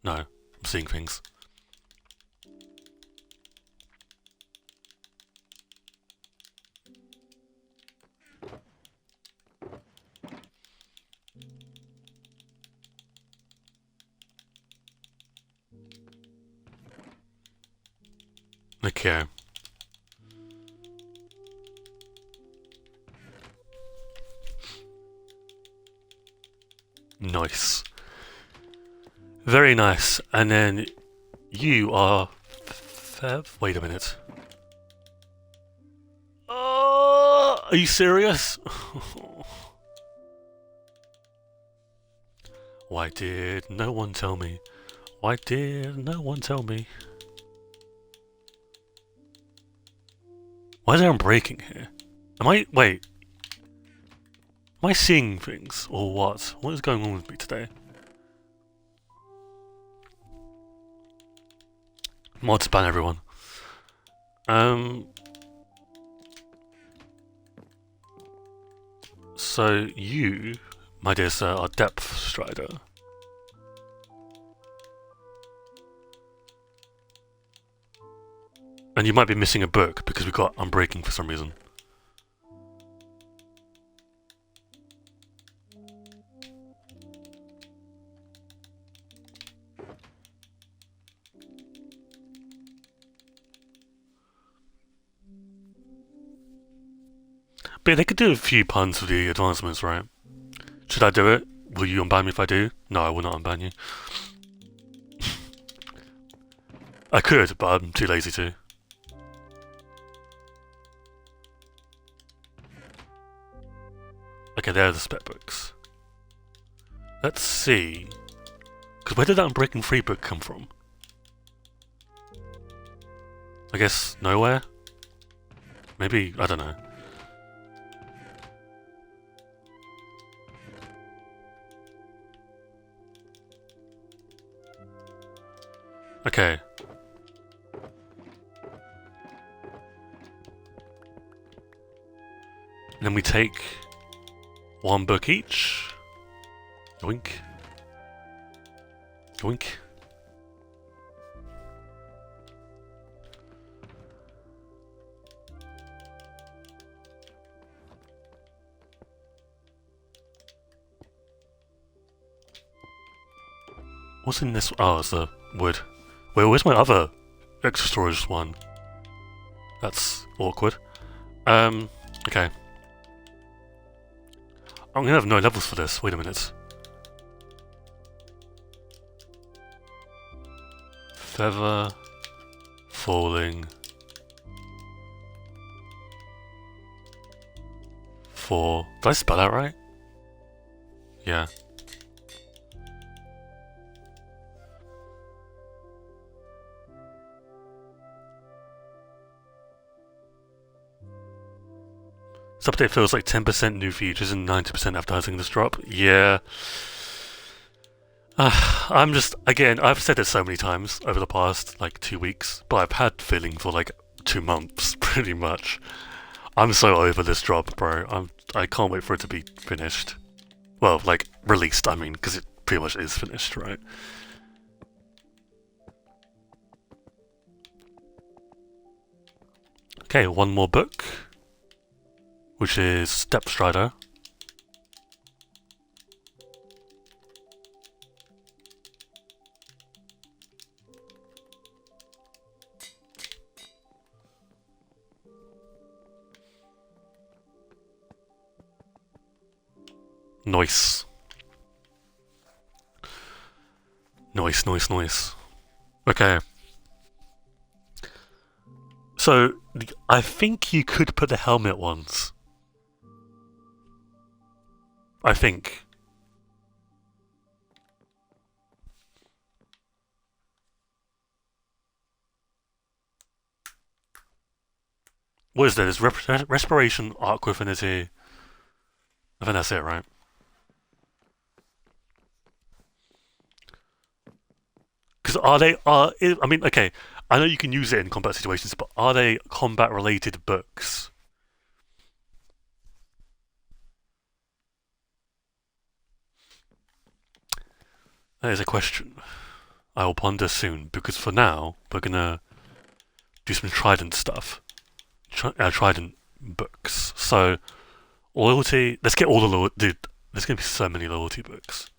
No, I'm seeing things. Okay. Nice. Very nice. And then you are Fev? Wait a minute. Are you serious? Why did no one tell me? Why did no one tell me? Why is there unbreaking here? Wait. Am I seeing things? Or what? What is going on with me today? Mod ban everyone. So you, my dear sir, are Depth Strider. And you might be missing a book because we got Unbreaking for some reason. But they could do a few puns with the advancements, right? Should I do it? Will you unban me if I do? No, I will not unban you. I could, but I'm too lazy to. Okay, there are the spec books. Let's see. Because where did that Unbreaking Free book come from? I guess nowhere? Maybe, I don't know. Okay. And then we take one book each. Yoink. Yoink. What's in this? Oh, it's the wood. Wait, where's my other extra storage one? That's awkward. Okay. I'm gonna have no levels for this. Wait a minute. Feather falling 4. Did I spell that right? Yeah. This update feels like 10% new features and 90% advertising this drop. Yeah. I'm just, again, I've said it so many times over the past, like, 2 weeks, but I've had feeling for, like, 2 months, pretty much. I'm so over this drop, bro. I can't wait for it to be finished. Well, like, released, I mean, because it pretty much is finished, right? Okay, one more book, which is Step Strider. Nice. Nice, nice, nice. Okay. So, I think you could put the helmet ones. I think. What is there? There's respiration, arc affinity. I think that's it, right? Because I mean, okay, I know you can use it in combat situations, but are they combat-related books? That is a question I will ponder soon, because for now, we're gonna do some Trident stuff. Trident books. So, loyalty. Let's get all the loyalty. Dude, there's gonna be so many loyalty books.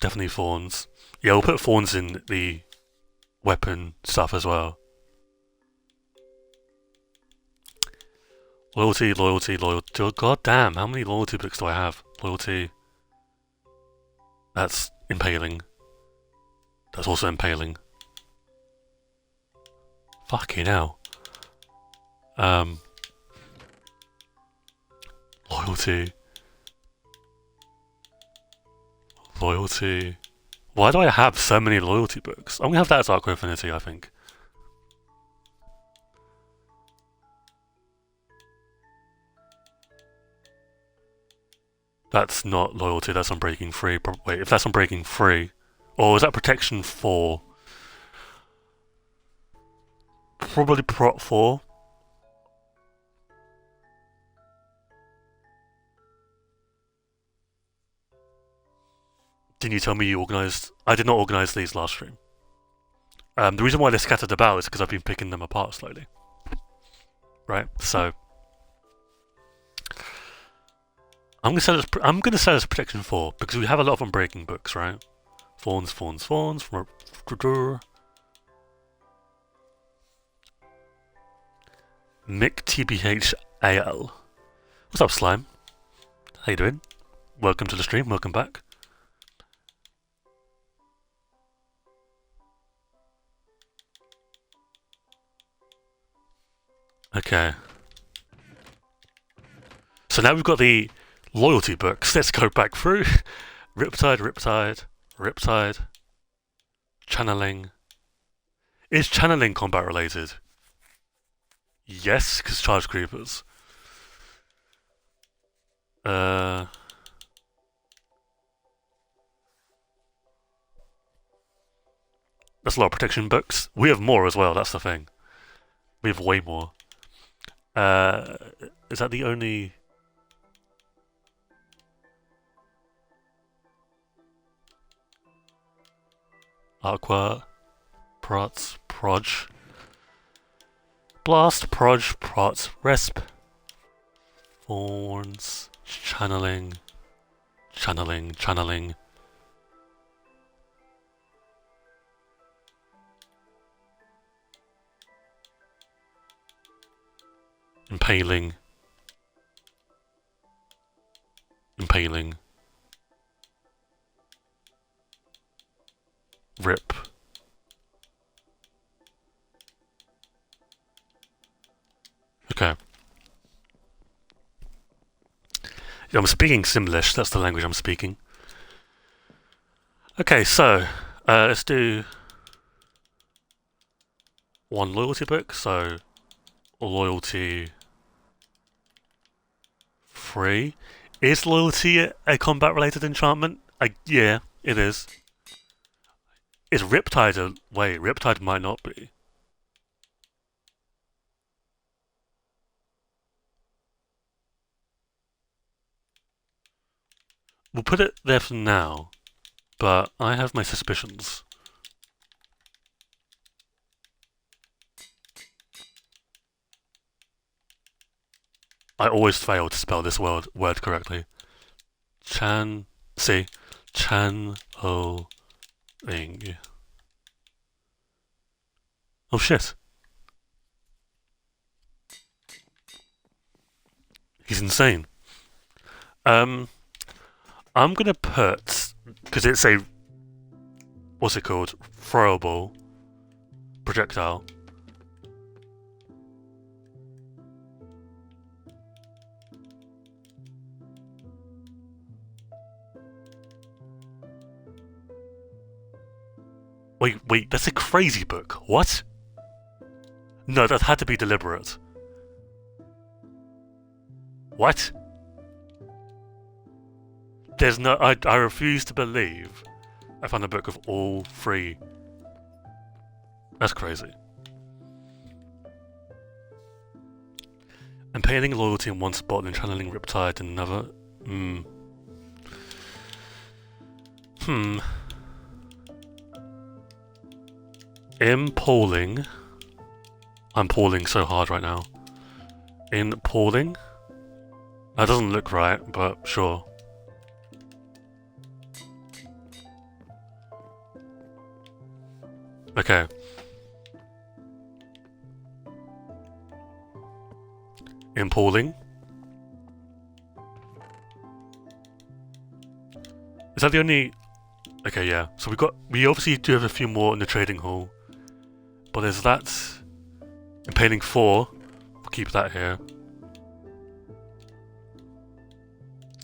Definitely thorns. Yeah, we'll put thorns in the weapon stuff as well. Loyalty, loyalty, loyalty. Oh, God damn, how many loyalty books do I have? Loyalty. That's impaling. That's also impaling. Fucking hell. Loyalty. Loyalty. Why do I have so many loyalty books? I'm gonna have that as Arc Affinity, I think. That's not loyalty, that's Unbreaking 3. Wait, if that's Unbreaking 3. Or is that Protection 4? Probably Prot 4. Didn't you tell me you organised? I did not organise these last stream. The reason why they're scattered about is because I've been picking them apart slowly. Right, so I'm gonna set as Protection 4 because we have a lot of Unbreaking books, right? Fawns, fawns, fawns. Mick TBHAL. What's up, Slime? How you doing? Welcome to the stream. Welcome back. Okay. So now we've got the loyalty books. Let's go back through. Riptide, Riptide, Riptide. Channeling. Is channeling combat related? Yes, because charge creepers. That's a lot of protection books. We have more as well, that's the thing. We have way more. Is that the only... Aqua, Prots, Proj. Blast, Proj, Prots, Resp. Thorns, channeling, channeling, channeling. Impaling. Impaling. Rip. Okay. Yeah, I'm speaking Simlish, that's the language I'm speaking. Okay, so, let's do one loyalty book, so loyalty 3. Is loyalty a combat related enchantment? Yeah, it is. Is Riptide a... Wait, Riptide might not be. We'll put it there for now, but I have my suspicions. I always fail to spell this word correctly. See, channeling. Oh shit. He's insane. I'm gonna put, because it's a, what's it called? Throwable projectile. Wait, that's a crazy book. What? No, that had to be deliberate. What? There's no. I refuse to believe I found a book of all three. That's crazy. Impaling loyalty in one spot and channeling Riptide in another. Impaling. I'm pauling so hard right now. Impaling? That doesn't look right, but sure. Okay. Impaling. Is that the only... Okay, yeah. So we obviously do have a few more in the trading hall. But there's that. Impaling 4. We'll keep that here.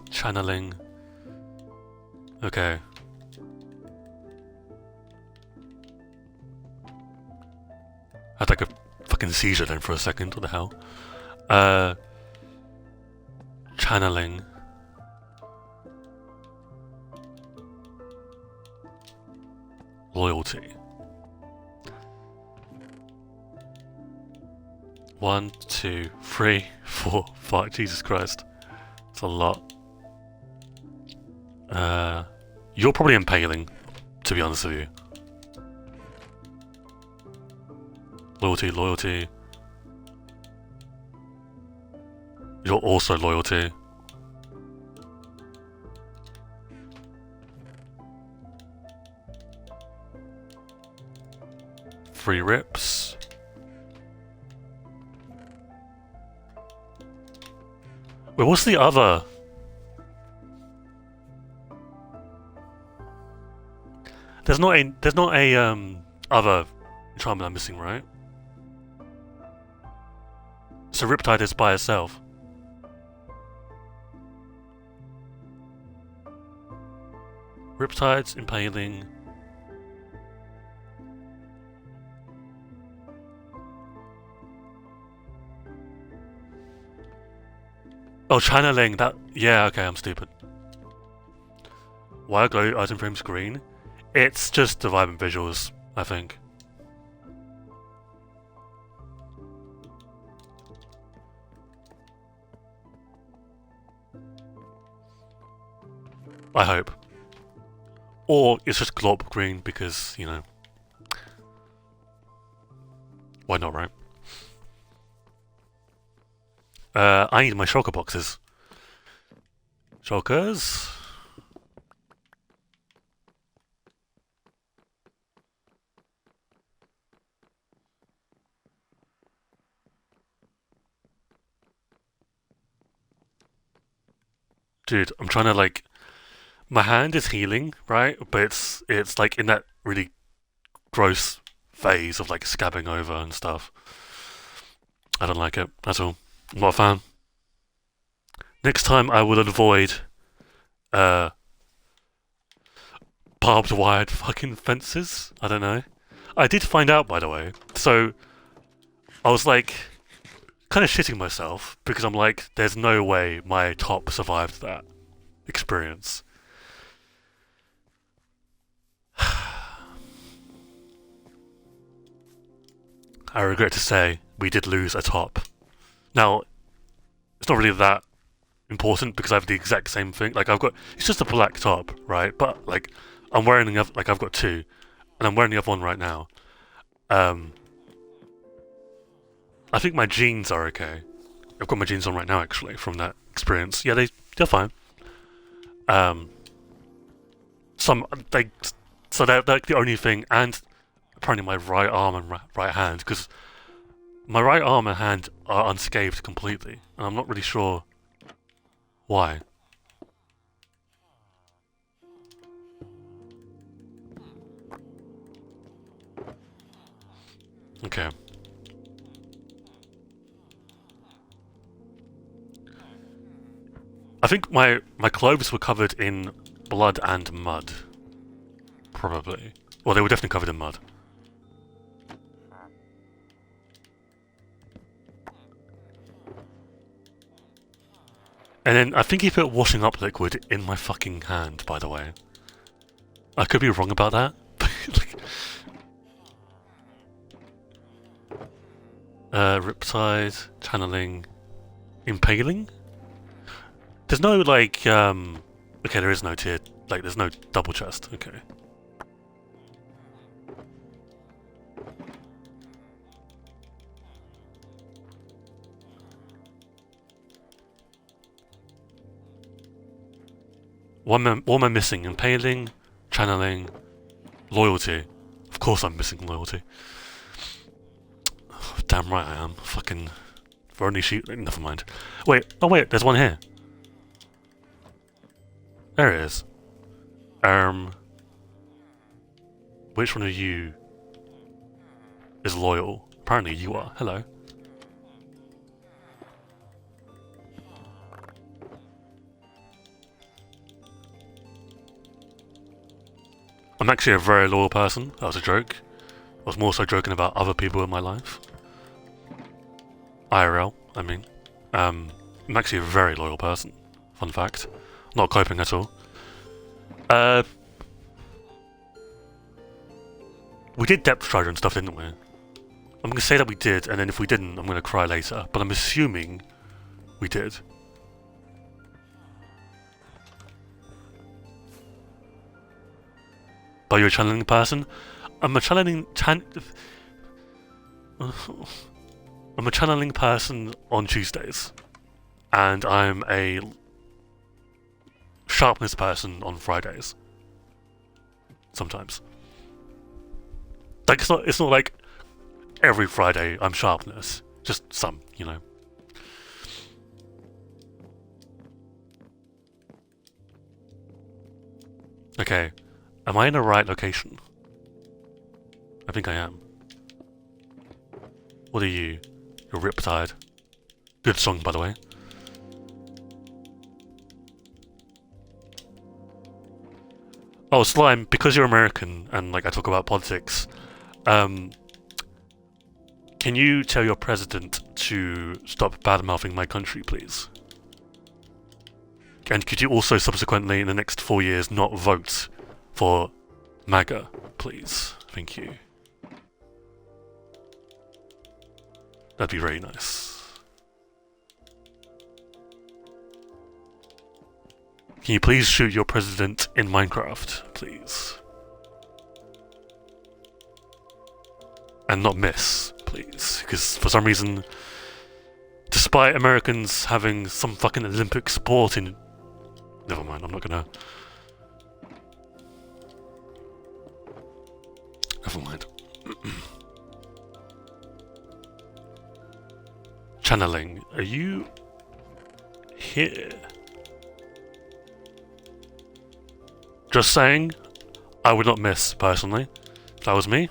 Channeling. Okay. I had like a fucking seizure then for a second. What the hell? Channeling. Loyalty. 1, 2, 3, 4, 5. Jesus Christ. That's a lot. You're probably impaling, to be honest with you. Loyalty. You're also loyalty. Three rips. Wait, what's the other? There's not a other enchantment I'm missing, right? So Riptide is by itself. Riptide's impaling. Oh, channeling that. Yeah, okay, I'm stupid. Why are glow item frames green? It's just the vibe and visuals, I think. I hope. Or it's just glop green because, you know. Why not, right? I need my shulker boxes. Shulkers. Dude, I'm trying to like... My hand is healing, right? But it's like in that really gross phase of like scabbing over and stuff. I don't like it at all. I'm not a fan. Next time I will avoid barbed wired fucking fences. I don't know. I did find out, by the way. So I was like kind of shitting myself because I'm like, there's no way my top survived that experience. I regret to say we did lose a top. Now, it's not really that important because I have the exact same thing. Like it's just a black top, right? But like I'm wearing the other, like I've got two, and I'm wearing the other one right now. I think my jeans are okay. I've got my jeans on right now actually from that experience. Yeah, they're fine. Um, some they so they're like the only thing, and apparently my right arm and right hand, because my right arm and hand are unscathed completely, and I'm not really sure why. Okay. I think my clothes were covered in blood and mud. Probably. Well, they were definitely covered in mud. And then I think he put washing up liquid in my fucking hand, by the way. I could be wrong about that. Like, riptide, channeling, impaling? There's no, like, okay, there is no tier, like, there's no double chest, okay. What am I missing? Impaling, channeling, loyalty. Of course I'm missing loyalty. Oh, damn right I am. Fucking... For only shoot... Never mind. Wait, oh wait, there's one here. There it is. Which one of you is loyal? Apparently you are. Hello. I'm actually a very loyal person. That was a joke. I was more so joking about other people in my life. IRL, I mean. I'm actually a very loyal person. Fun fact. Not coping at all. We did depth strider and stuff, didn't we? I'm going to say that we did, and then if we didn't, I'm going to cry later. But I'm assuming we did. But you're a channeling person? I'm a channeling... I'm a channeling person on Tuesdays. And I'm a sharpness person on Fridays. Sometimes. Like, it's not like every Friday I'm sharpness. Just some, you know. Okay. Am I in the right location? I think I am. What are you? You're Riptide. Good song, by the way. Oh, Slime, because you're American and like I talk about politics, can you tell your president to stop bad-mouthing my country, please? And could you also subsequently, in the next 4 years, not vote for MAGA, please? Thank you. That'd be very nice. Can you please shoot your president in Minecraft, please? And not miss, please. Because for some reason, despite Americans having some fucking Olympic sport in... Never mind, I'm not gonna... Never mind. Channeling, are you here? Just saying, I would not miss, personally, if that was me.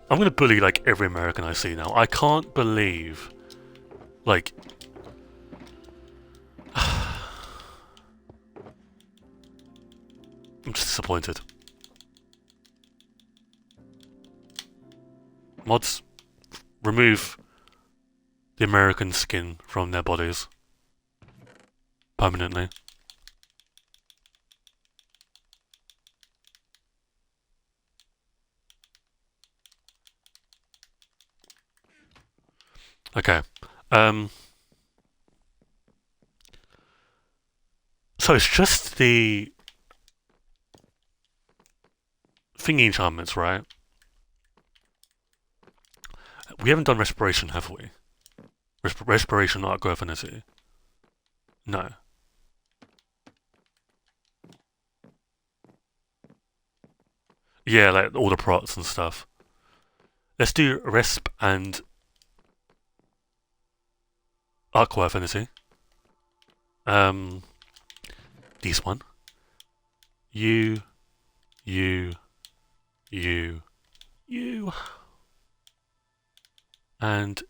I'm gonna bully, like, every American I see now. I can't believe, like... I'm just disappointed. Mods, remove the American skin from their bodies. Permanently. Okay. So it's just the thingy enchantments, right? We haven't done respiration, have we? Respiration, not go affinity. No. Yeah, like all the prots and stuff. Let's do Resp and Aqua Affinity. This one. You, you, you, you, and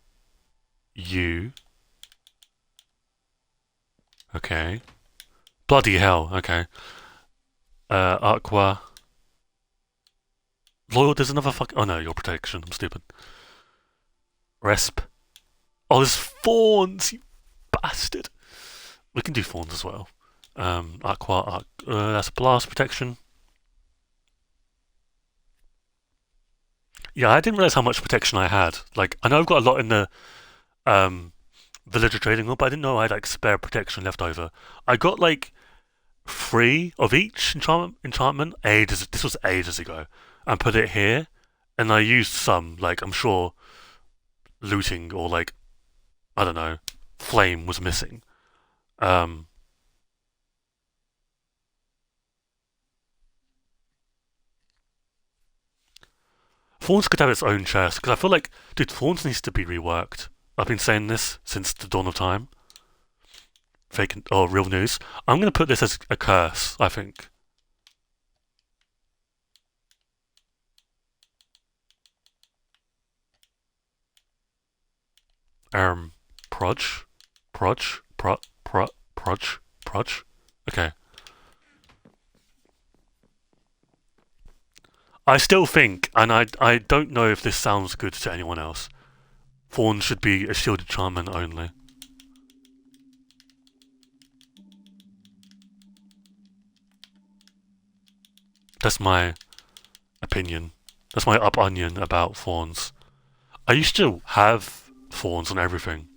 you. Okay. Bloody hell. Okay. Aqua. Loyal. There's another fuck. Oh no, your protection. I'm stupid. Resp. Oh, there's fawns. You bastard. We can do fawns as well. Aqua. That's blast protection. Yeah, I didn't realize how much protection I had. Like, I know I've got a lot in the villager trading hub, but I didn't know I had like spare protection left over. I got like 3 of each enchantment ages. This was ages ago, and put it here, and I used some. Like, I'm sure looting or like, I don't know, flame was missing. Um, Thorns could have its own chest because I feel like, dude, Thorns needs to be reworked. I've been saying this since the dawn of time. Fake or real news. I'm gonna put this as a curse. I think. Proj, proj, proj, proj. Okay. I still think, and I don't know if this sounds good to anyone else. Thorn should be a shielded enchantment only. That's my opinion. That's my up onion about thorns. I used to have thorns on everything.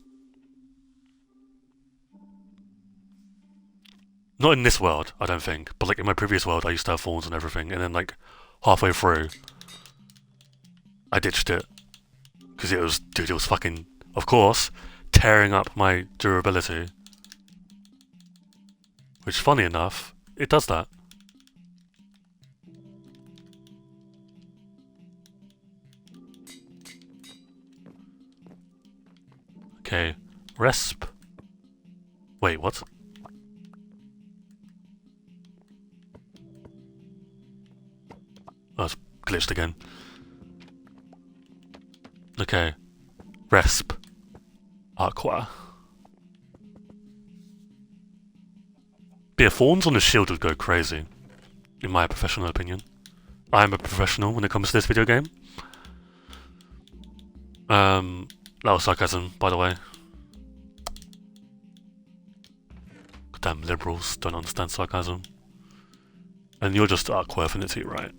Not in this world, I don't think, but like in my previous world, I used to have thorns on everything, and then like halfway through, I ditched it because it was, dude, it was fucking, of course, tearing up my durability. Which, funny enough, it does that. Okay, resp. Wait, what? Oh, it's glitched again. Okay, resp. Aqua. But yeah, thorns on the shield would go crazy, in my professional opinion. I am a professional when it comes to this video game. That was sarcasm, by the way. Goddamn liberals don't understand sarcasm. And you're just Aqua Affinity, right?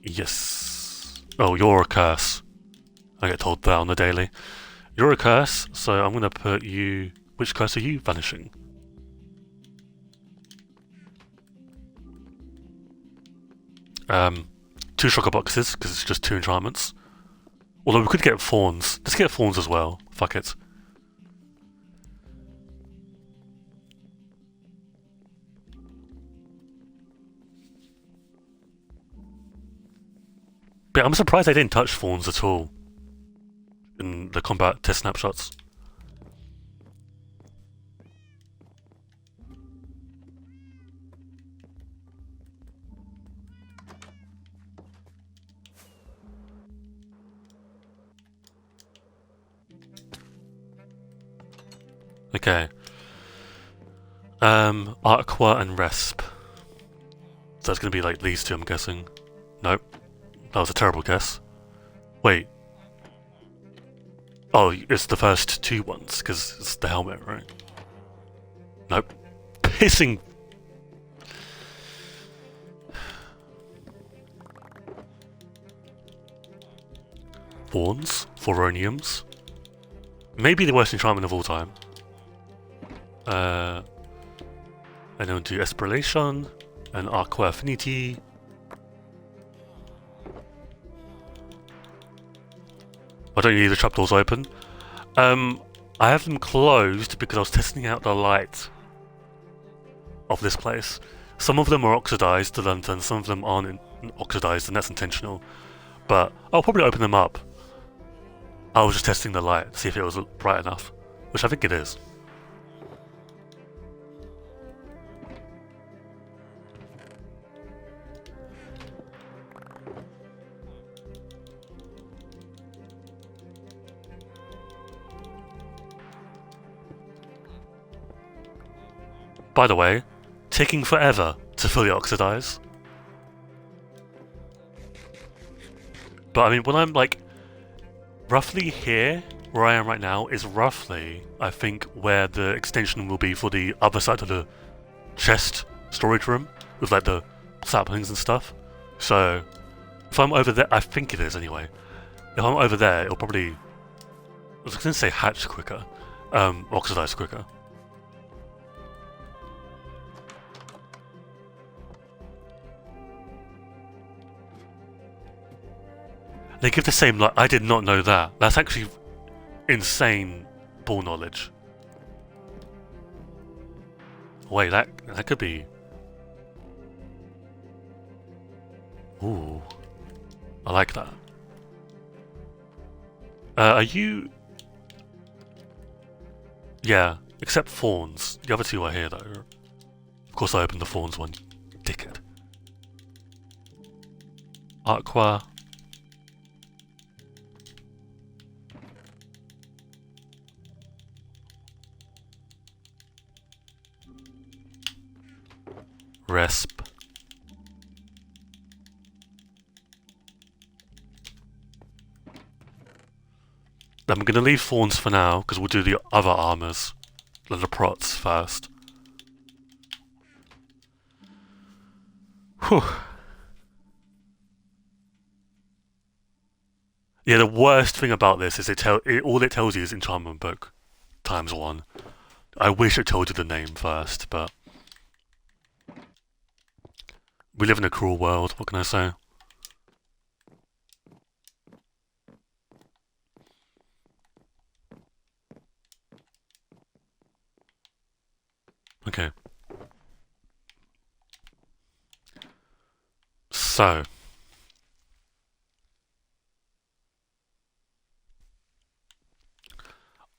Yes. Oh, you're a curse. I get told that on the daily. You're a curse, so I'm gonna put you... Which curse are you vanishing? Two shocker boxes, because it's just 2 enchantments. Although we could get fawns. Let's get fawns as well. Fuck it. But I'm surprised they didn't touch fawns at all in the combat test snapshots. Okay. Aqua and Resp. So it's gonna be like these two, I'm guessing. Nope. That was a terrible guess. Wait. Oh, it's the first 2 ones, because it's the helmet, right? Nope. Pissing. Thorns? Foroniums? Maybe the worst enchantment of all time. And then do Esprilation and Aqua Affinity. I don't need the trapdoors open. I have them closed because I was testing out the light of this place. Some of them are oxidized, the lanterns, some of them aren't oxidized, and that's intentional. But I'll probably open them up. I was just testing the light to see if it was bright enough, which I think it is. By the way, taking forever to fully oxidize. But I mean, when I'm like roughly here, where I am right now, is roughly, I think, where the extension will be for the other side of the chest storage room with like the saplings and stuff. So if I'm over there, I think it is anyway. If I'm over there, it'll probably, I was going to say hatch quicker, oxidize quicker. They give the same, like, I did not know that. That's actually insane ball knowledge. Wait, that could be... Ooh. I like that. Are you... Yeah, except Fawns. The other two are here, though. Of course I opened the Fawns one, dickhead. Aqua... Resp. I'm going to leave Fawns for now, because we'll do the other armors, the prots first. Whew. Yeah, the worst thing about this is all it tells you is enchantment book ×1. I wish it told you the name first, but... We live in a cruel world, what can I say? Okay. So.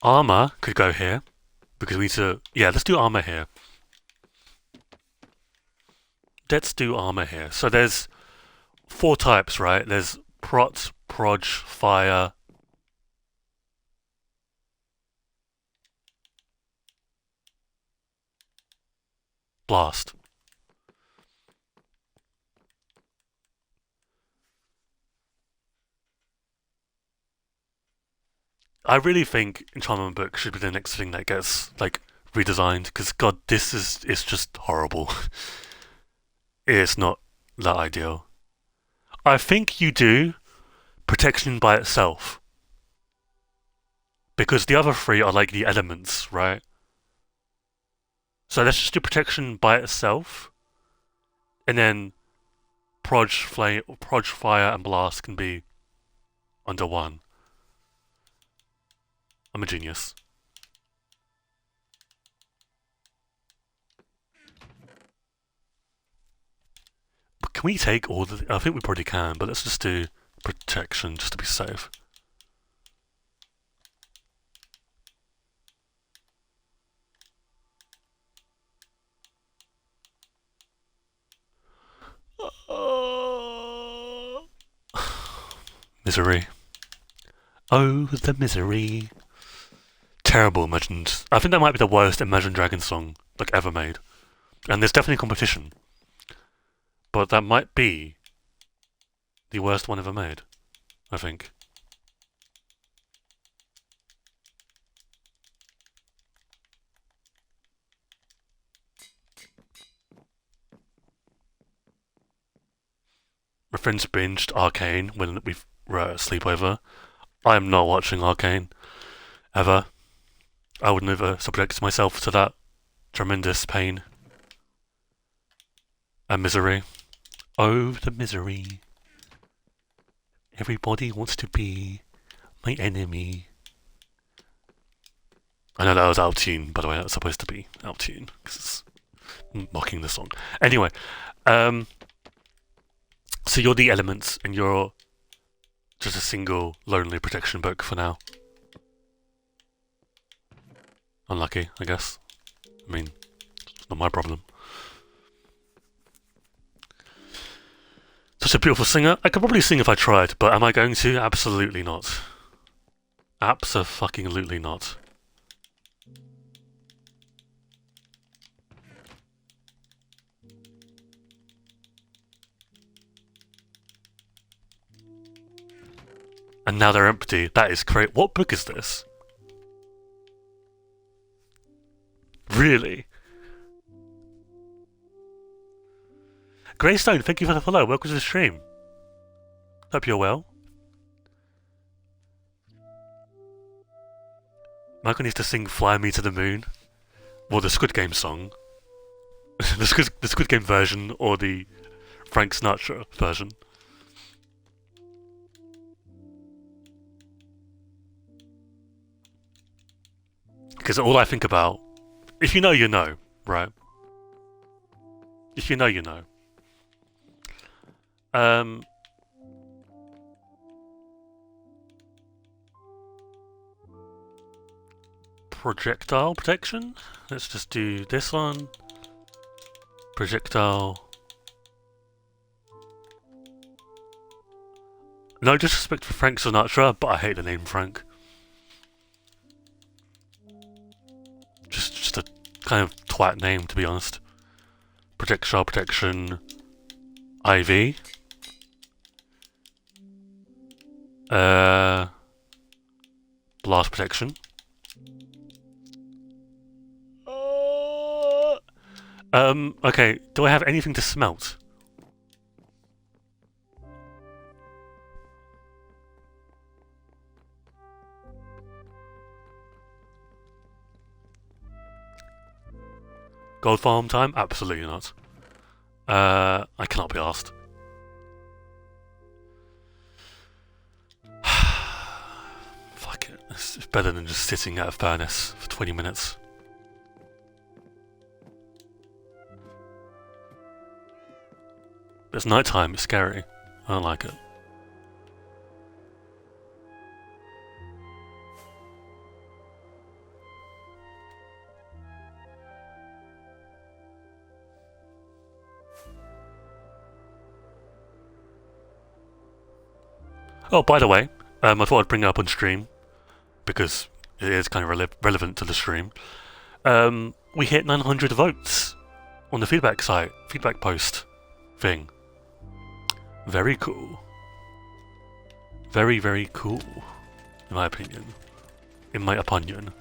Armor could go here, because we need to... Yeah, let's do armor here. Let's do armor here. So there's 4 types, right? There's prot, proj, fire, blast. I really think Enchantment Book should be the next thing that gets like redesigned, because god, it's just horrible. It's not that ideal. I think you do protection by itself, because the other 3 are like the elements, right? So let's just do protection by itself, and then proj, fire, and blast can be under 1. I'm a genius. But can we take all the... I think we probably can, but let's just do protection just to be safe. Misery. Oh, the misery. Terrible Imagined... I think that might be the worst Imagine Dragons song like ever made. And there's definitely competition. But that might be the worst one ever made, I think. My friends binged Arcane when we were at a sleepover. I am not watching Arcane. Ever. I would never subject myself to that tremendous pain and misery. Oh, the misery. Everybody wants to be my enemy. I know that was out of tune, by the way. That's supposed to be out of tune, because it's mocking the song. Anyway, So you're the elements, and you're just a single lonely protection book for now. Unlucky, I guess. I mean, it's not my problem. Such a beautiful singer. I could probably sing if I tried, but am I going to? Absolutely not. Abso-fucking-lutely not. And now they're empty. That is crazy. What book is this? Really? Greystone, thank you for the follow. Welcome to the stream. Hope you're well. Michael needs to sing Fly Me to the Moon. Or the Squid Game song. the Squid Game version or the Frank Sinatra version. Because all I think about... If you know, you know, right? If you know, you know. Projectile protection? Let's just do this one. Projectile. No disrespect for Frank Sinatra, but I hate the name Frank. Just a kind of twat name, to be honest. Projectile protection. IV. Blast protection. Okay, do I have anything to smelt? Gold farm time? Absolutely not. I cannot be asked. Fuck it. It's better than just sitting at a furnace for 20 minutes. It's nighttime, it's scary. I don't like it. Oh, by the way, I thought I'd bring it up on stream because it is kind of relevant to the stream. We hit 900 votes on the feedback site, feedback post thing. Very cool. Very, very cool, in my opinion. In my opinion.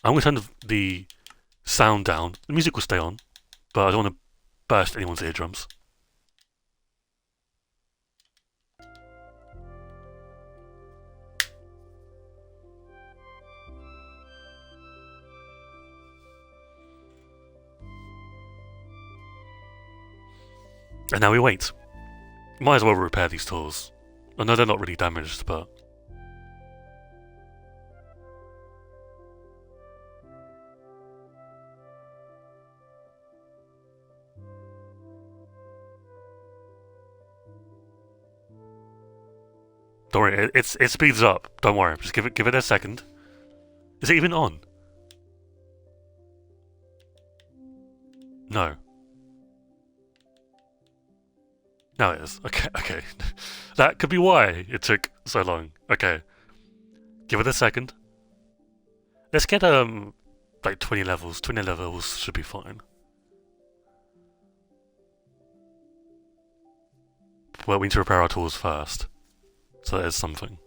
I'm going to turn the sound down. The music will stay on, but I don't want to burst anyone's eardrums. And now we wait. Might as well repair these tools. I know they're not really damaged, but... Don't worry, it speeds up. Don't worry, just give it a second. Is it even on? No. Now it is. Okay. That could be why it took so long. Okay. Give it a second. Let's get, like 20 levels. 20 levels should be fine. Well, we need to repair our tools first. So there's something.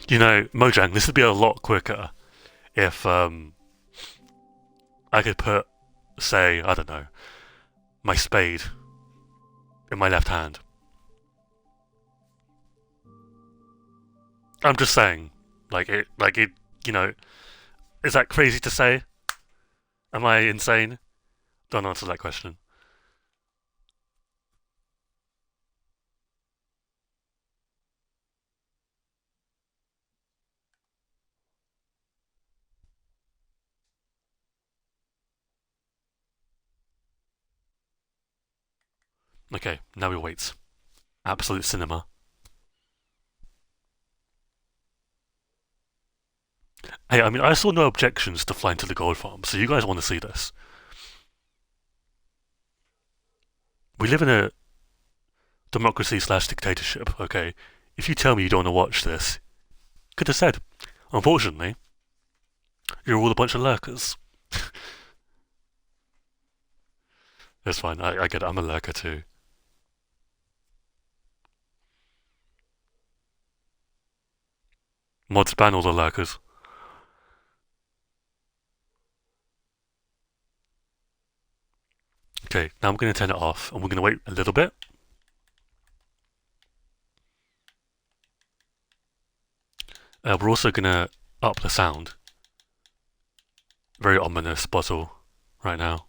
You know, Mojang, this would be a lot quicker if I could put, say, I don't know, my spade in my left hand. I'm just saying, like it, you know, is that crazy to say? Am I insane? Don't answer that question. Okay, now we wait. Absolute cinema. Hey, I mean, I saw no objections to flying to the gold farm, so you guys want to see this. We live in a democracy slash dictatorship, okay? If you tell me you don't want to watch this, could have said. Unfortunately, you're all a bunch of lurkers. It's fine, I get it, I'm a lurker too. Mods ban all the lurkers. Okay, now I'm going to turn it off, and we're going to wait a little bit. We're also going to up the sound. Very ominous bottle right now.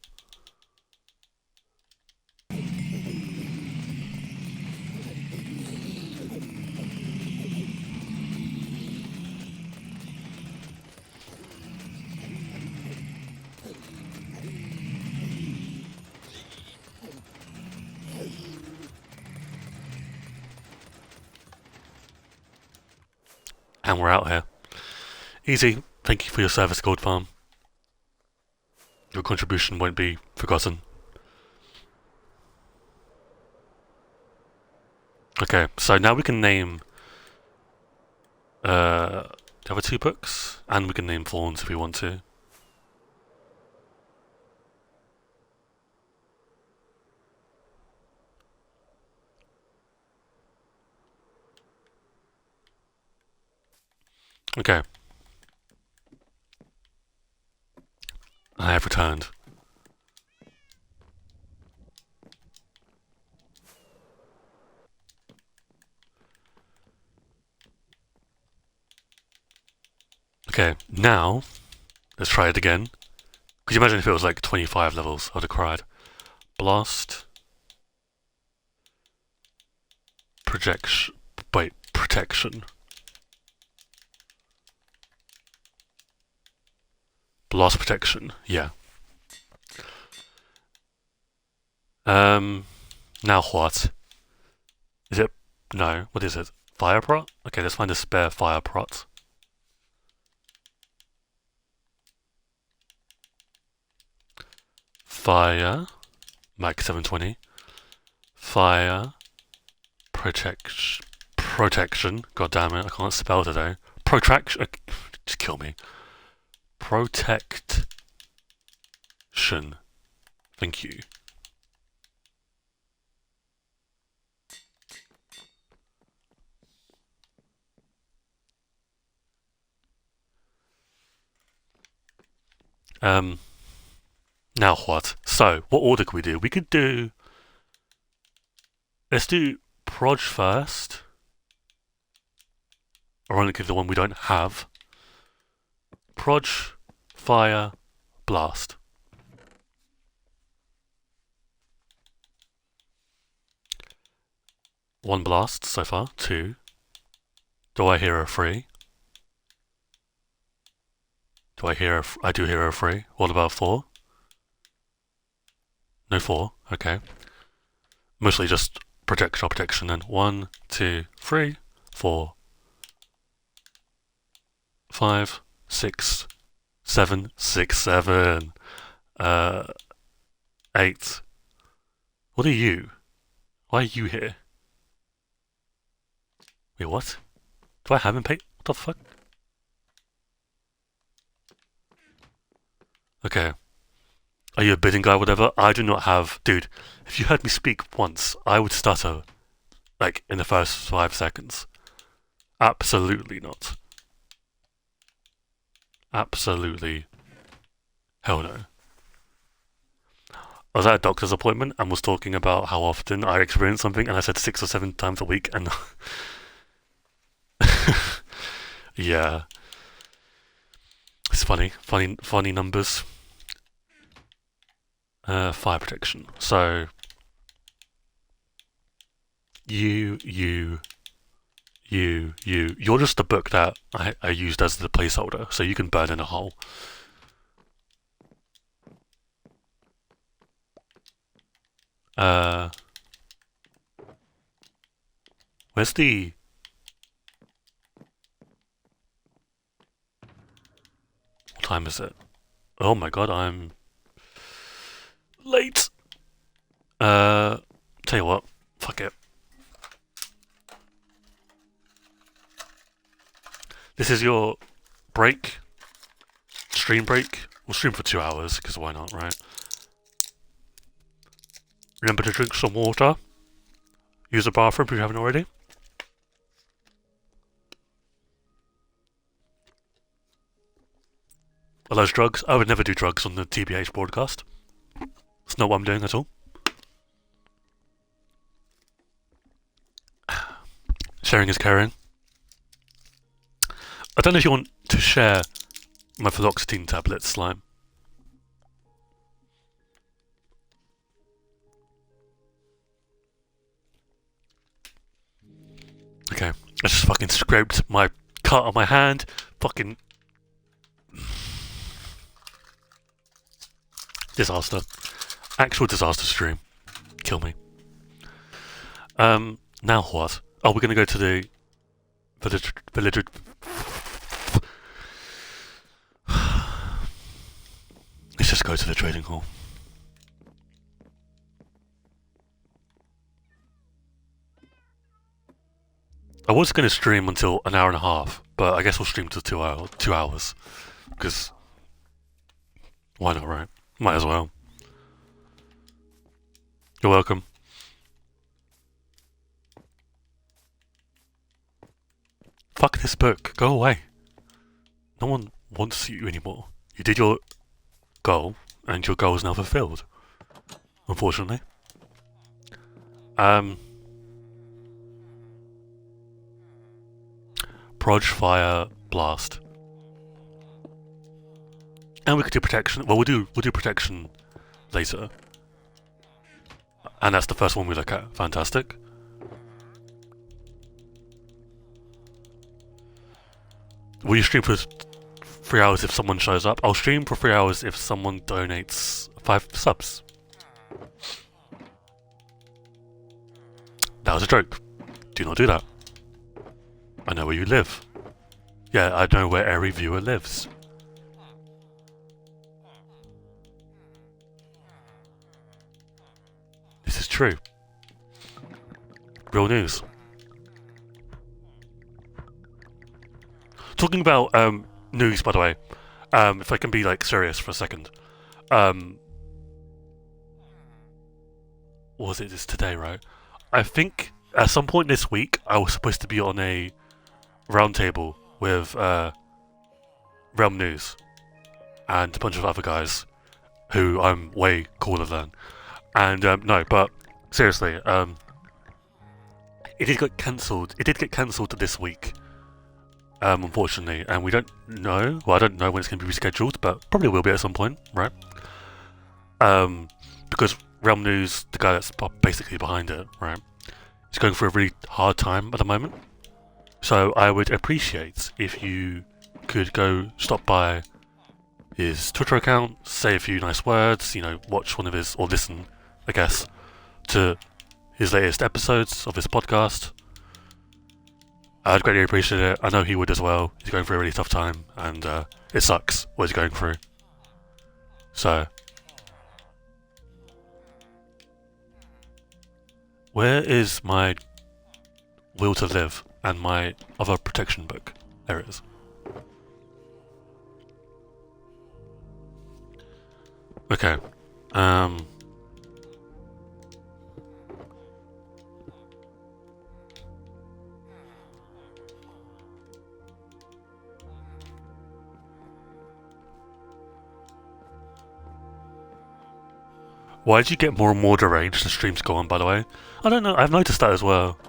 And we're out here. Easy. Thank you for your service, Gold Farm. Your contribution won't be forgotten. Okay, so now we can name the other two books, and we can name fawns if we want to. Okay. I have returned. Okay, now, let's try it again. Could you imagine if it was like 25 levels? I would have cried. Blast. Projection. Wait, protection. Blast protection, yeah. Now what? Is it? No, what is it? Fire prot? Okay, let's find a spare fire prot. Fire. Mike 720. Fire. Protection. God damn it, I can't spell today. Protraction. Just kill me. Protection. Thank you. Now what? So, what order could we do? We could do... Let's do Proj first. Ironically, the one we don't have. Proj, Fire, Blast. One blast so far. Two. Do I hear a three? I do hear a three. What about four? No four. Okay. Mostly just protection then. 1, 2, 3, 4, 5, 6, 7, 6, 7, 8. What are you? Why are you here? Wait, what? Do I have him paid? What the fuck? Okay. Are you a bidding guy, whatever? I do not have... Dude, if you heard me speak once, I would stutter, like, in the first 5 seconds. Absolutely not. Absolutely. Hell no. I was at a doctor's appointment and was talking about how often I experience something, and I said 6 or 7 times a week, and... yeah. It's funny. Funny numbers. Fire protection. So... You're just the book that I used as the placeholder, so you can burn in a hole. Where's the... What time is it? Oh my god, I'm... late! Tell you what. Fuck it. This is your break. Stream break. We'll stream for 2 hours, because why not, right? Remember to drink some water. Use the bathroom if you haven't already. Are those drugs? I would never do drugs on the TBH broadcast. It's not what I'm doing at all. Sharing is caring. I don't know if you want to share my fluoxetine tablets, Slime. Okay, I just fucking scraped my cut on my hand. Fucking... disaster. Actual disaster stream. Kill me. Now what? Oh, we're gonna go to the village. Let's just go to the trading hall. I was gonna stream until an hour and a half, but I guess we'll stream till 2 hours. Because why not, right? Might as well. You're welcome. Fuck this book. Go away. No one wants you anymore. You did your goal, and your goal is now fulfilled. Unfortunately. Proj, fire, blast. And we could do protection. Well, we'll do protection later. And that's the first one we look at. Fantastic. Will you stream for 3 hours if someone shows up? I'll stream for 3 hours if someone donates 5 subs. That was a joke. Do not do that. I know where you live. Yeah, I know where every viewer lives. This is true. Real news. Talking about news, by the way, if I can be like serious for a second, what was it? It's today, right? I think at some point this week I was supposed to be on a roundtable with Realm News and a bunch of other guys who I'm way cooler than. And no, but seriously, it did get cancelled. It did get cancelled this week. Unfortunately, and we don't know. Well, I don't know when it's going to be rescheduled, but probably will be at some point, right? Because Realm News, the guy that's basically behind it, right, is going through a really hard time at the moment. So I would appreciate if you could go stop by his Twitter account, say a few nice words, you know, watch one of his, or listen, I guess, to his latest episodes of his podcast. I'd greatly appreciate it. I know he would as well. He's going through a really tough time, and it sucks what he's going through. So, where is my Will to Live and my other protection book? There it is. Okay. Why did you get more and more deranged as streams go on, by the way? I don't know, I've noticed that as well.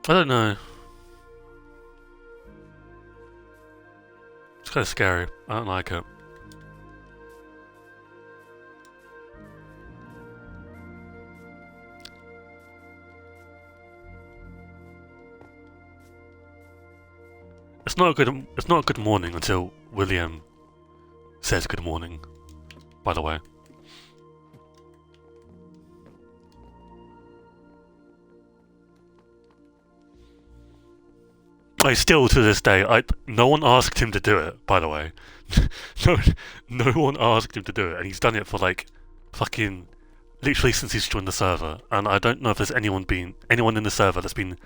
I don't know. It's kind of scary. I don't like it. It's not a good morning until William says good morning, by the way. Like, still to this day, no one asked him to do it, by the way. no, no one asked him to do it, and he's done it for like fucking literally since he's joined the server. And I don't know if there's anyone in the server that's been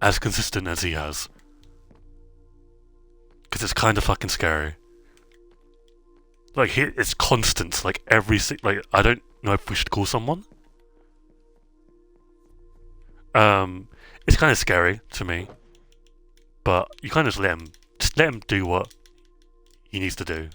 as consistent as he has, because it's kind of fucking scary. Like, it's constant. Like like, I don't know if we should call someone. It's kind of scary to me, but you kind of just let him do what he needs to do.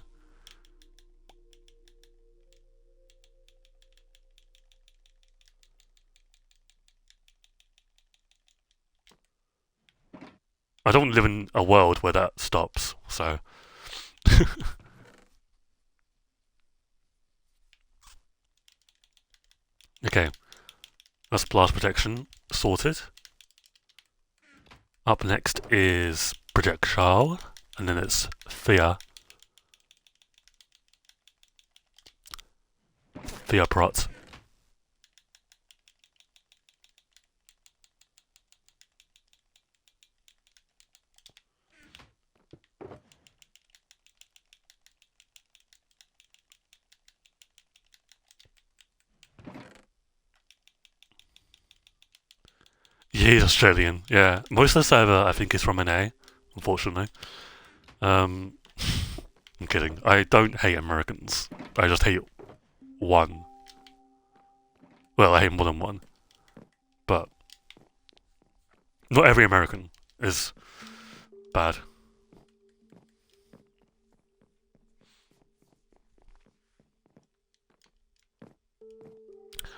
I don't live in a world where that stops, so. Okay, that's blast protection sorted. Up next is projectile, and then it's fear. Fear prot. Yeah, he's Australian. Yeah, most of the server I think is from NA, unfortunately. I'm kidding. I don't hate Americans. I just hate one. Well, I hate more than one. But not every American is bad.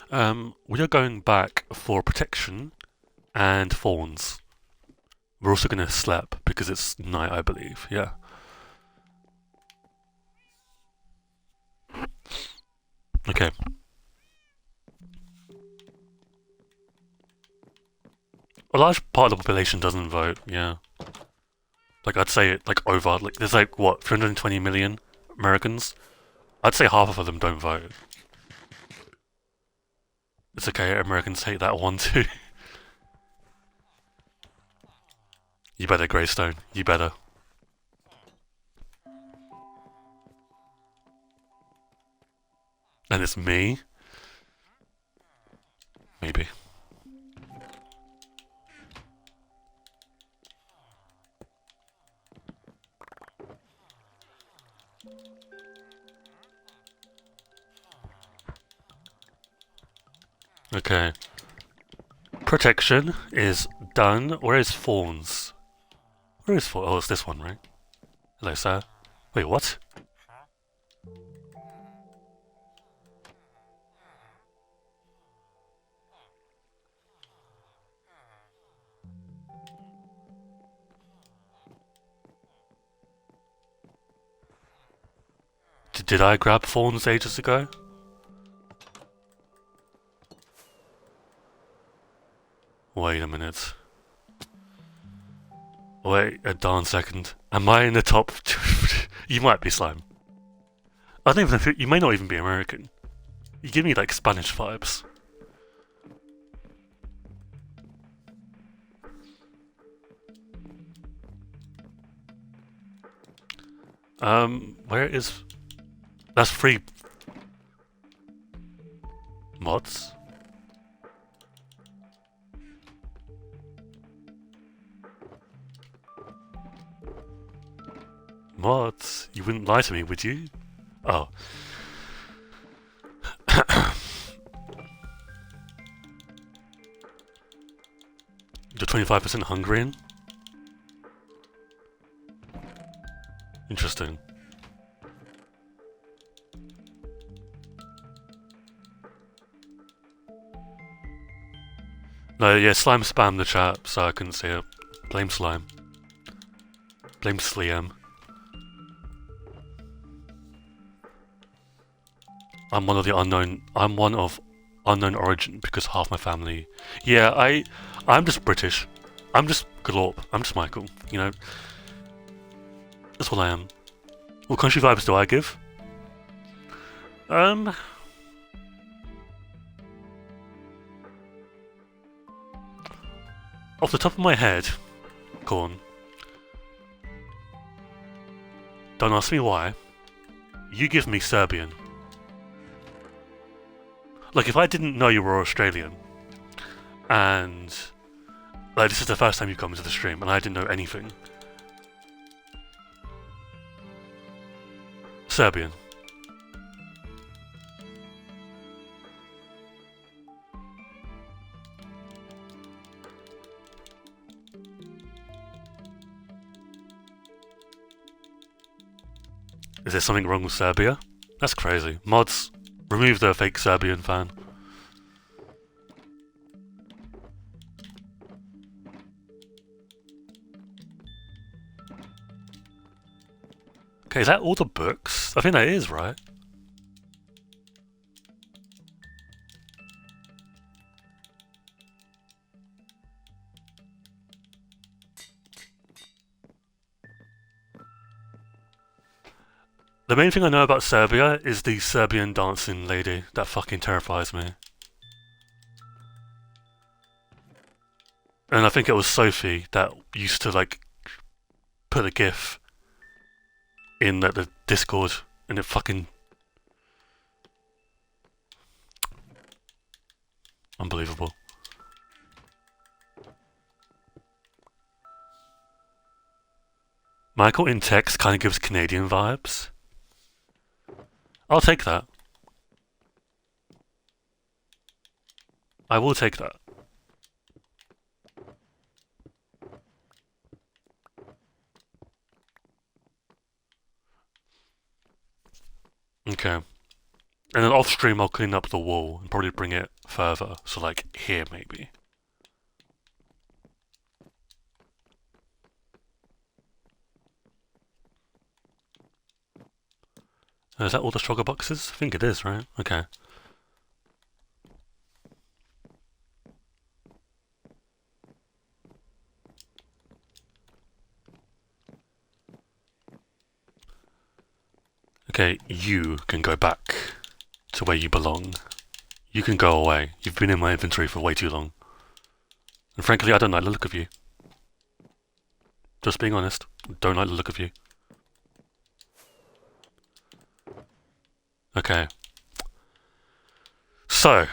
We are going back for protection and fawns. We're also going to sleep because it's night, I believe. Yeah. Okay. A large part of the population doesn't vote. Yeah. Like, I'd say like over, like, there's like what, 320 million Americans. I'd say half of them don't vote. It's okay, Americans hate that one too. You better, Greystone. You better. And it's me? Maybe. Okay. Protection is done. Where is fawns? Where is fawns? Oh, it's this one, right? Hello, sir. Wait, what? Did I grab fawns ages ago? Wait a minute. Wait a darn second. Am I in the top? You might be, Slime. I don't even know. You may not even be American. You give me like Spanish vibes. Where is? That's free mods. Mods? You wouldn't lie to me, would you? Oh. You're 25% Hungarian? Interesting. No, yeah, Slime spammed the chat, so I couldn't see it. Blame Slime. Blame Sliam. I'm one of unknown origin because half my family. Yeah, I'm just British. I'm just Glorp. I'm just Michael. You know, that's what I am. What country vibes do I give? Off the top of my head, Corn, Don't ask me why. You give me Serbian. Like, if I didn't know you were Australian, and like this is the first time you've come into the stream, and I didn't know anything. Serbian. Is there something wrong with Serbia? That's crazy. Mods, remove the fake Serbian fan. Okay, is that all the books? I think that is, right? The main thing I know about Serbia is the Serbian dancing lady. That fucking terrifies me. And I think it was Sophie that used to, like, put a gif in the Discord, and it fucking... Unbelievable. Michael in text kind of gives Canadian vibes. I'll take that. I will take that. Okay. And then off stream I'll clean up the wall and probably bring it further. So like here maybe. Is that all the struggle boxes? I think it is, right? Okay. Okay, you can go back to where you belong. You can go away. You've been in my inventory for way too long. And frankly, I don't like the look of you. Just being honest, don't like the look of you. Okay. So.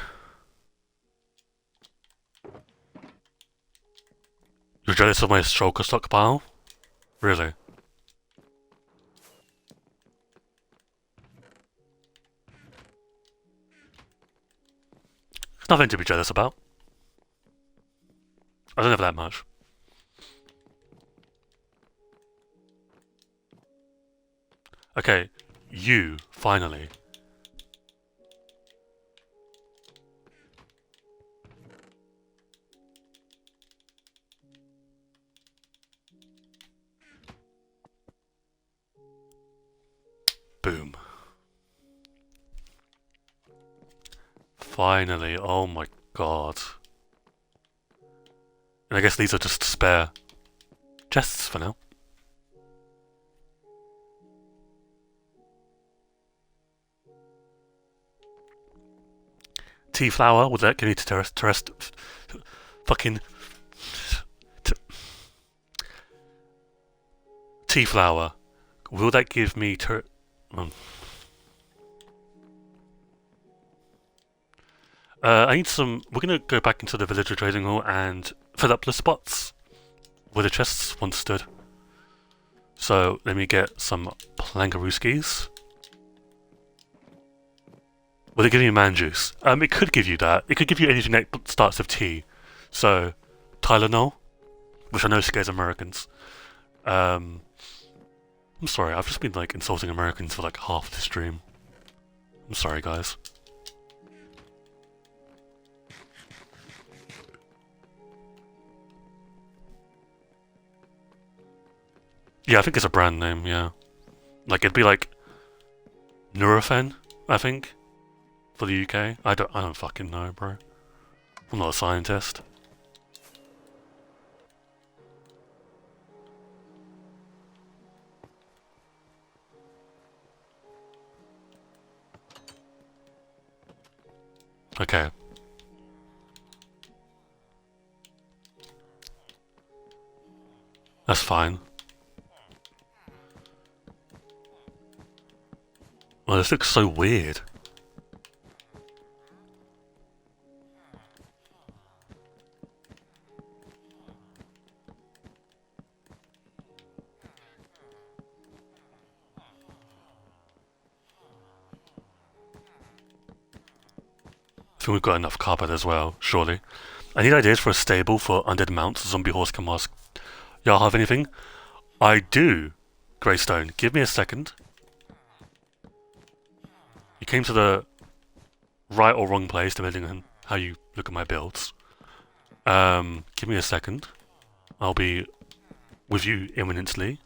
You're jealous of my shulker stockpile? Really? There's nothing to be jealous about. I don't have that much. Okay, you, finally. Boom. Finally, oh my god. And I guess these are just spare chests for now. Tea flower, would that give me to fucking tea flower? Will that give me I need some. We're gonna go back into the villager trading hall and fill up the spots where the chests once stood. So let me get some plangarooskies. Will it give you man juice? It could give you that. It could give you anything that starts with T. So Tylenol, which I know scares Americans. I'm sorry, I've just been like insulting Americans for like half the stream. I'm sorry, guys. Yeah, I think it's a brand name, yeah. Like, it'd be like Nurofen, I think, for the UK. I don't fucking know, bro. I'm not a scientist. Okay. That's fine. Oh, this looks so weird. I think we've got enough carpet as well, surely. I need ideas for a stable for undead mounts. Zombie horse can ask, y'all have anything? I do, Greystone. Give me a second. You came to the right or wrong place, depending on how you look at my builds. Give me a second. I'll be with you imminently.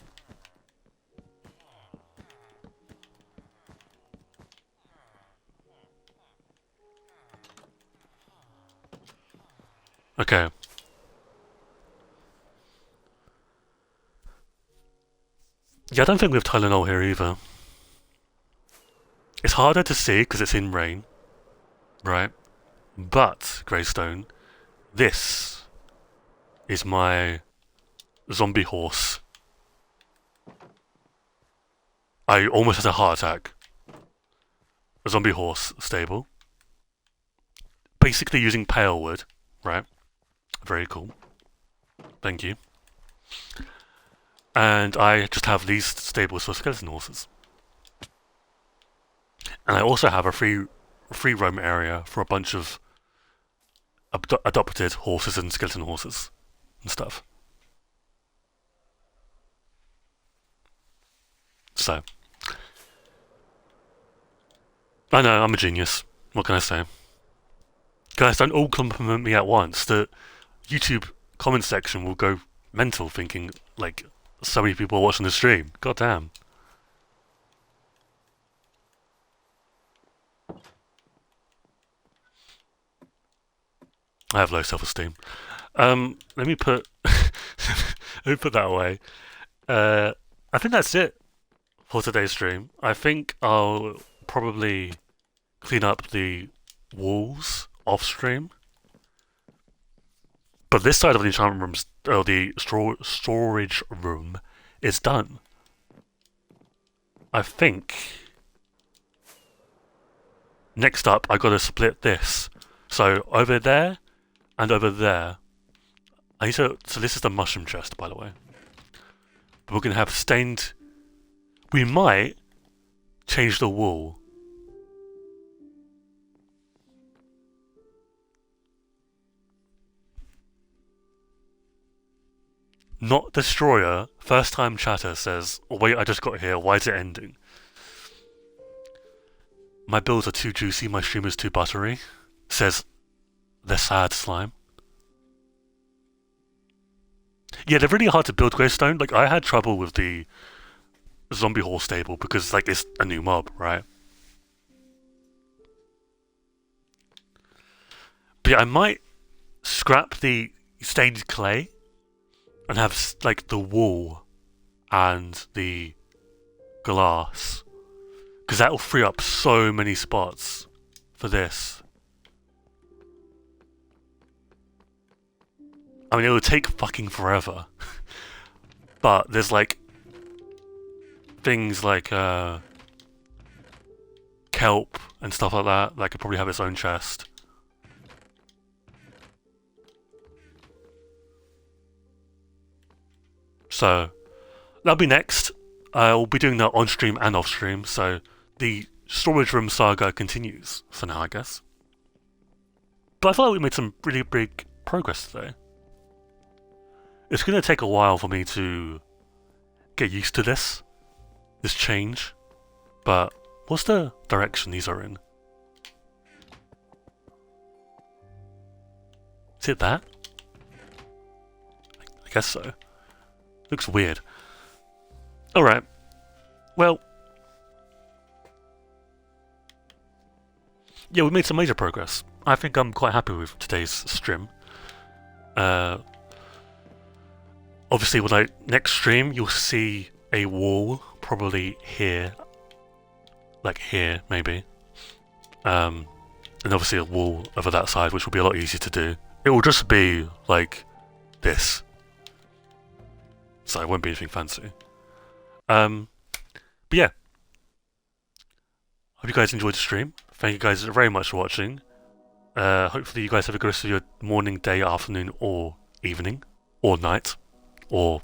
Okay. Yeah, I don't think we have Tylenol here either. It's harder to see because it's in rain, right? But, Greystone, this is my zombie horse. I almost had a heart attack. A zombie horse stable. Basically using pale wood, right? Very cool. Thank you. And I just have these stables for skeleton horses. And I also have a free roam area for a bunch of adopted horses and skeleton horses and stuff. So, I know, I'm a genius. What can I say? Guys, don't all compliment me at once. The YouTube comment section will go mental thinking, like, so many people are watching the stream. God damn. I have low self-esteem. Let me put that away. I think that's it for today's stream. I think I'll probably clean up the walls off stream. But this side of the enchantment rooms, or the storage room, is done. I think. Next up, I gotta split this. So over there and over there. I need to. So this is the mushroom chest, by the way. But we're gonna have stained. We might change the wall. Not Destroyer, first time chatter says, oh wait, I just got here, why is it ending? My builds are too juicy, my stream is too buttery, says the sad slime. Yeah, they're really hard to build, Greystone. Like, I had trouble with the zombie horse stable because, like, it's a new mob, right? But yeah, I might scrap the stained clay and have like the wall and the glass, because that will free up so many spots for this. I mean, it would take fucking forever. But there's like things like kelp and stuff like that that could probably have its own chest. So that'll be next. I'll be doing that on stream and off stream, so the storage room saga continues for now, I guess. But I feel like we made some really big progress today. It's going to take a while for me to get used to this change, but what's the direction these are in? Is it that? I guess so. Looks weird. Alright. Well. Yeah, we made some major progress. I think I'm quite happy with today's stream. Obviously, when next stream, you'll see a wall, probably here. Like here, maybe. And obviously a wall over that side, which will be a lot easier to do. It will just be like this. So it won't be anything fancy. But yeah. hope you guys enjoyed the stream. Thank you guys very much for watching. Hopefully you guys have a good rest of your morning, day, afternoon, or evening, or night, or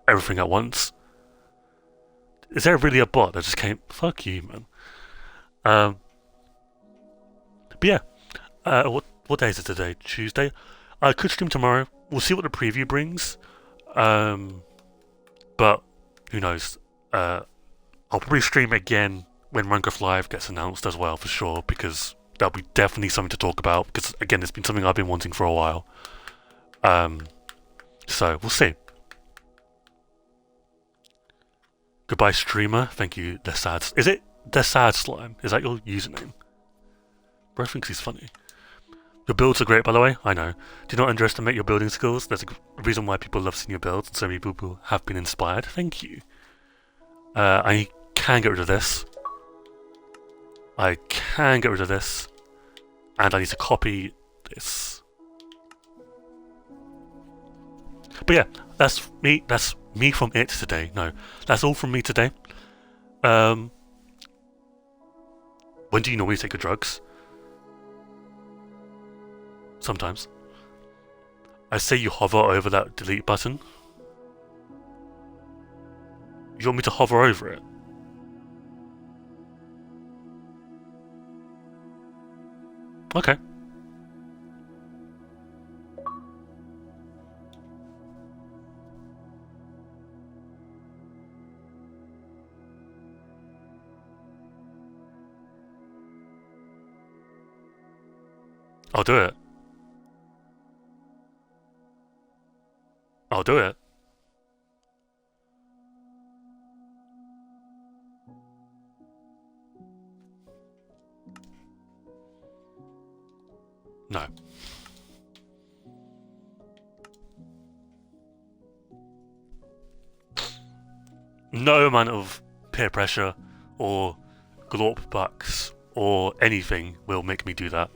everything at once. Is there really a bot that just came? Fuck you, man. But yeah, what day is it today? Tuesday. I could stream tomorrow. We'll see what the preview brings. But who knows? I'll probably stream again when Minecraft Live gets announced as well, for sure, because that'll be definitely something to talk about. Because again, it's been something I've been wanting for a while. So we'll see. Goodbye, streamer. Thank you, the sad. Is it the sad slime? Is that your username? Bro thinks he's funny. Your builds are great, by the way. I know. Do not underestimate your building skills. There's a reason why people love seeing your builds, and so many people have been inspired. Thank you. I can get rid of this. I can get rid of this. And I need to copy this. But yeah, that's me. That's me from it today. No, that's all from me today. When do you normally take your drugs? Sometimes. I say you hover over that delete button. You want me to hover over it? Okay. I'll do it. I'll do it. No. No amount of peer pressure or glorp bucks or anything will make me do that.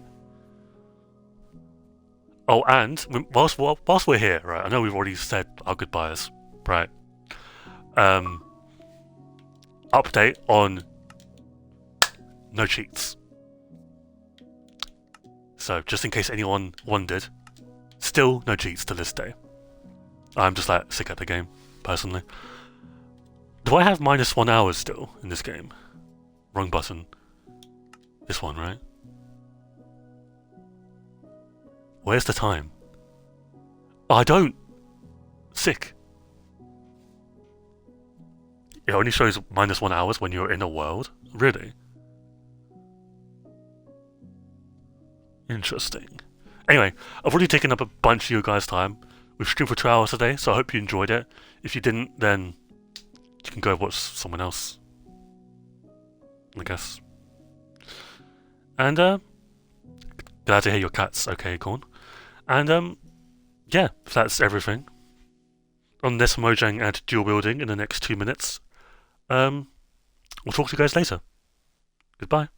Oh, and whilst we're here, right? I know we've already said our goodbyes, right? Update on no cheats. So, just in case anyone wondered, still no cheats to this day. I'm just like sick at the game, personally. Do I have -1 hours still in this game? Wrong button. This one, right? Where's the time? Oh, I don't. Sick. It only shows -1 hours when you're in a world? Really? Interesting. Anyway, I've already taken up a bunch of you guys' time. We've streamed for 2 hours today, so I hope you enjoyed it. If you didn't, then you can go watch someone else, I guess. And, glad to hear your cat's okay, Corn. And, yeah, that's everything. On this Mojang and dual wielding in the next 2 minutes. We'll talk to you guys later. Goodbye.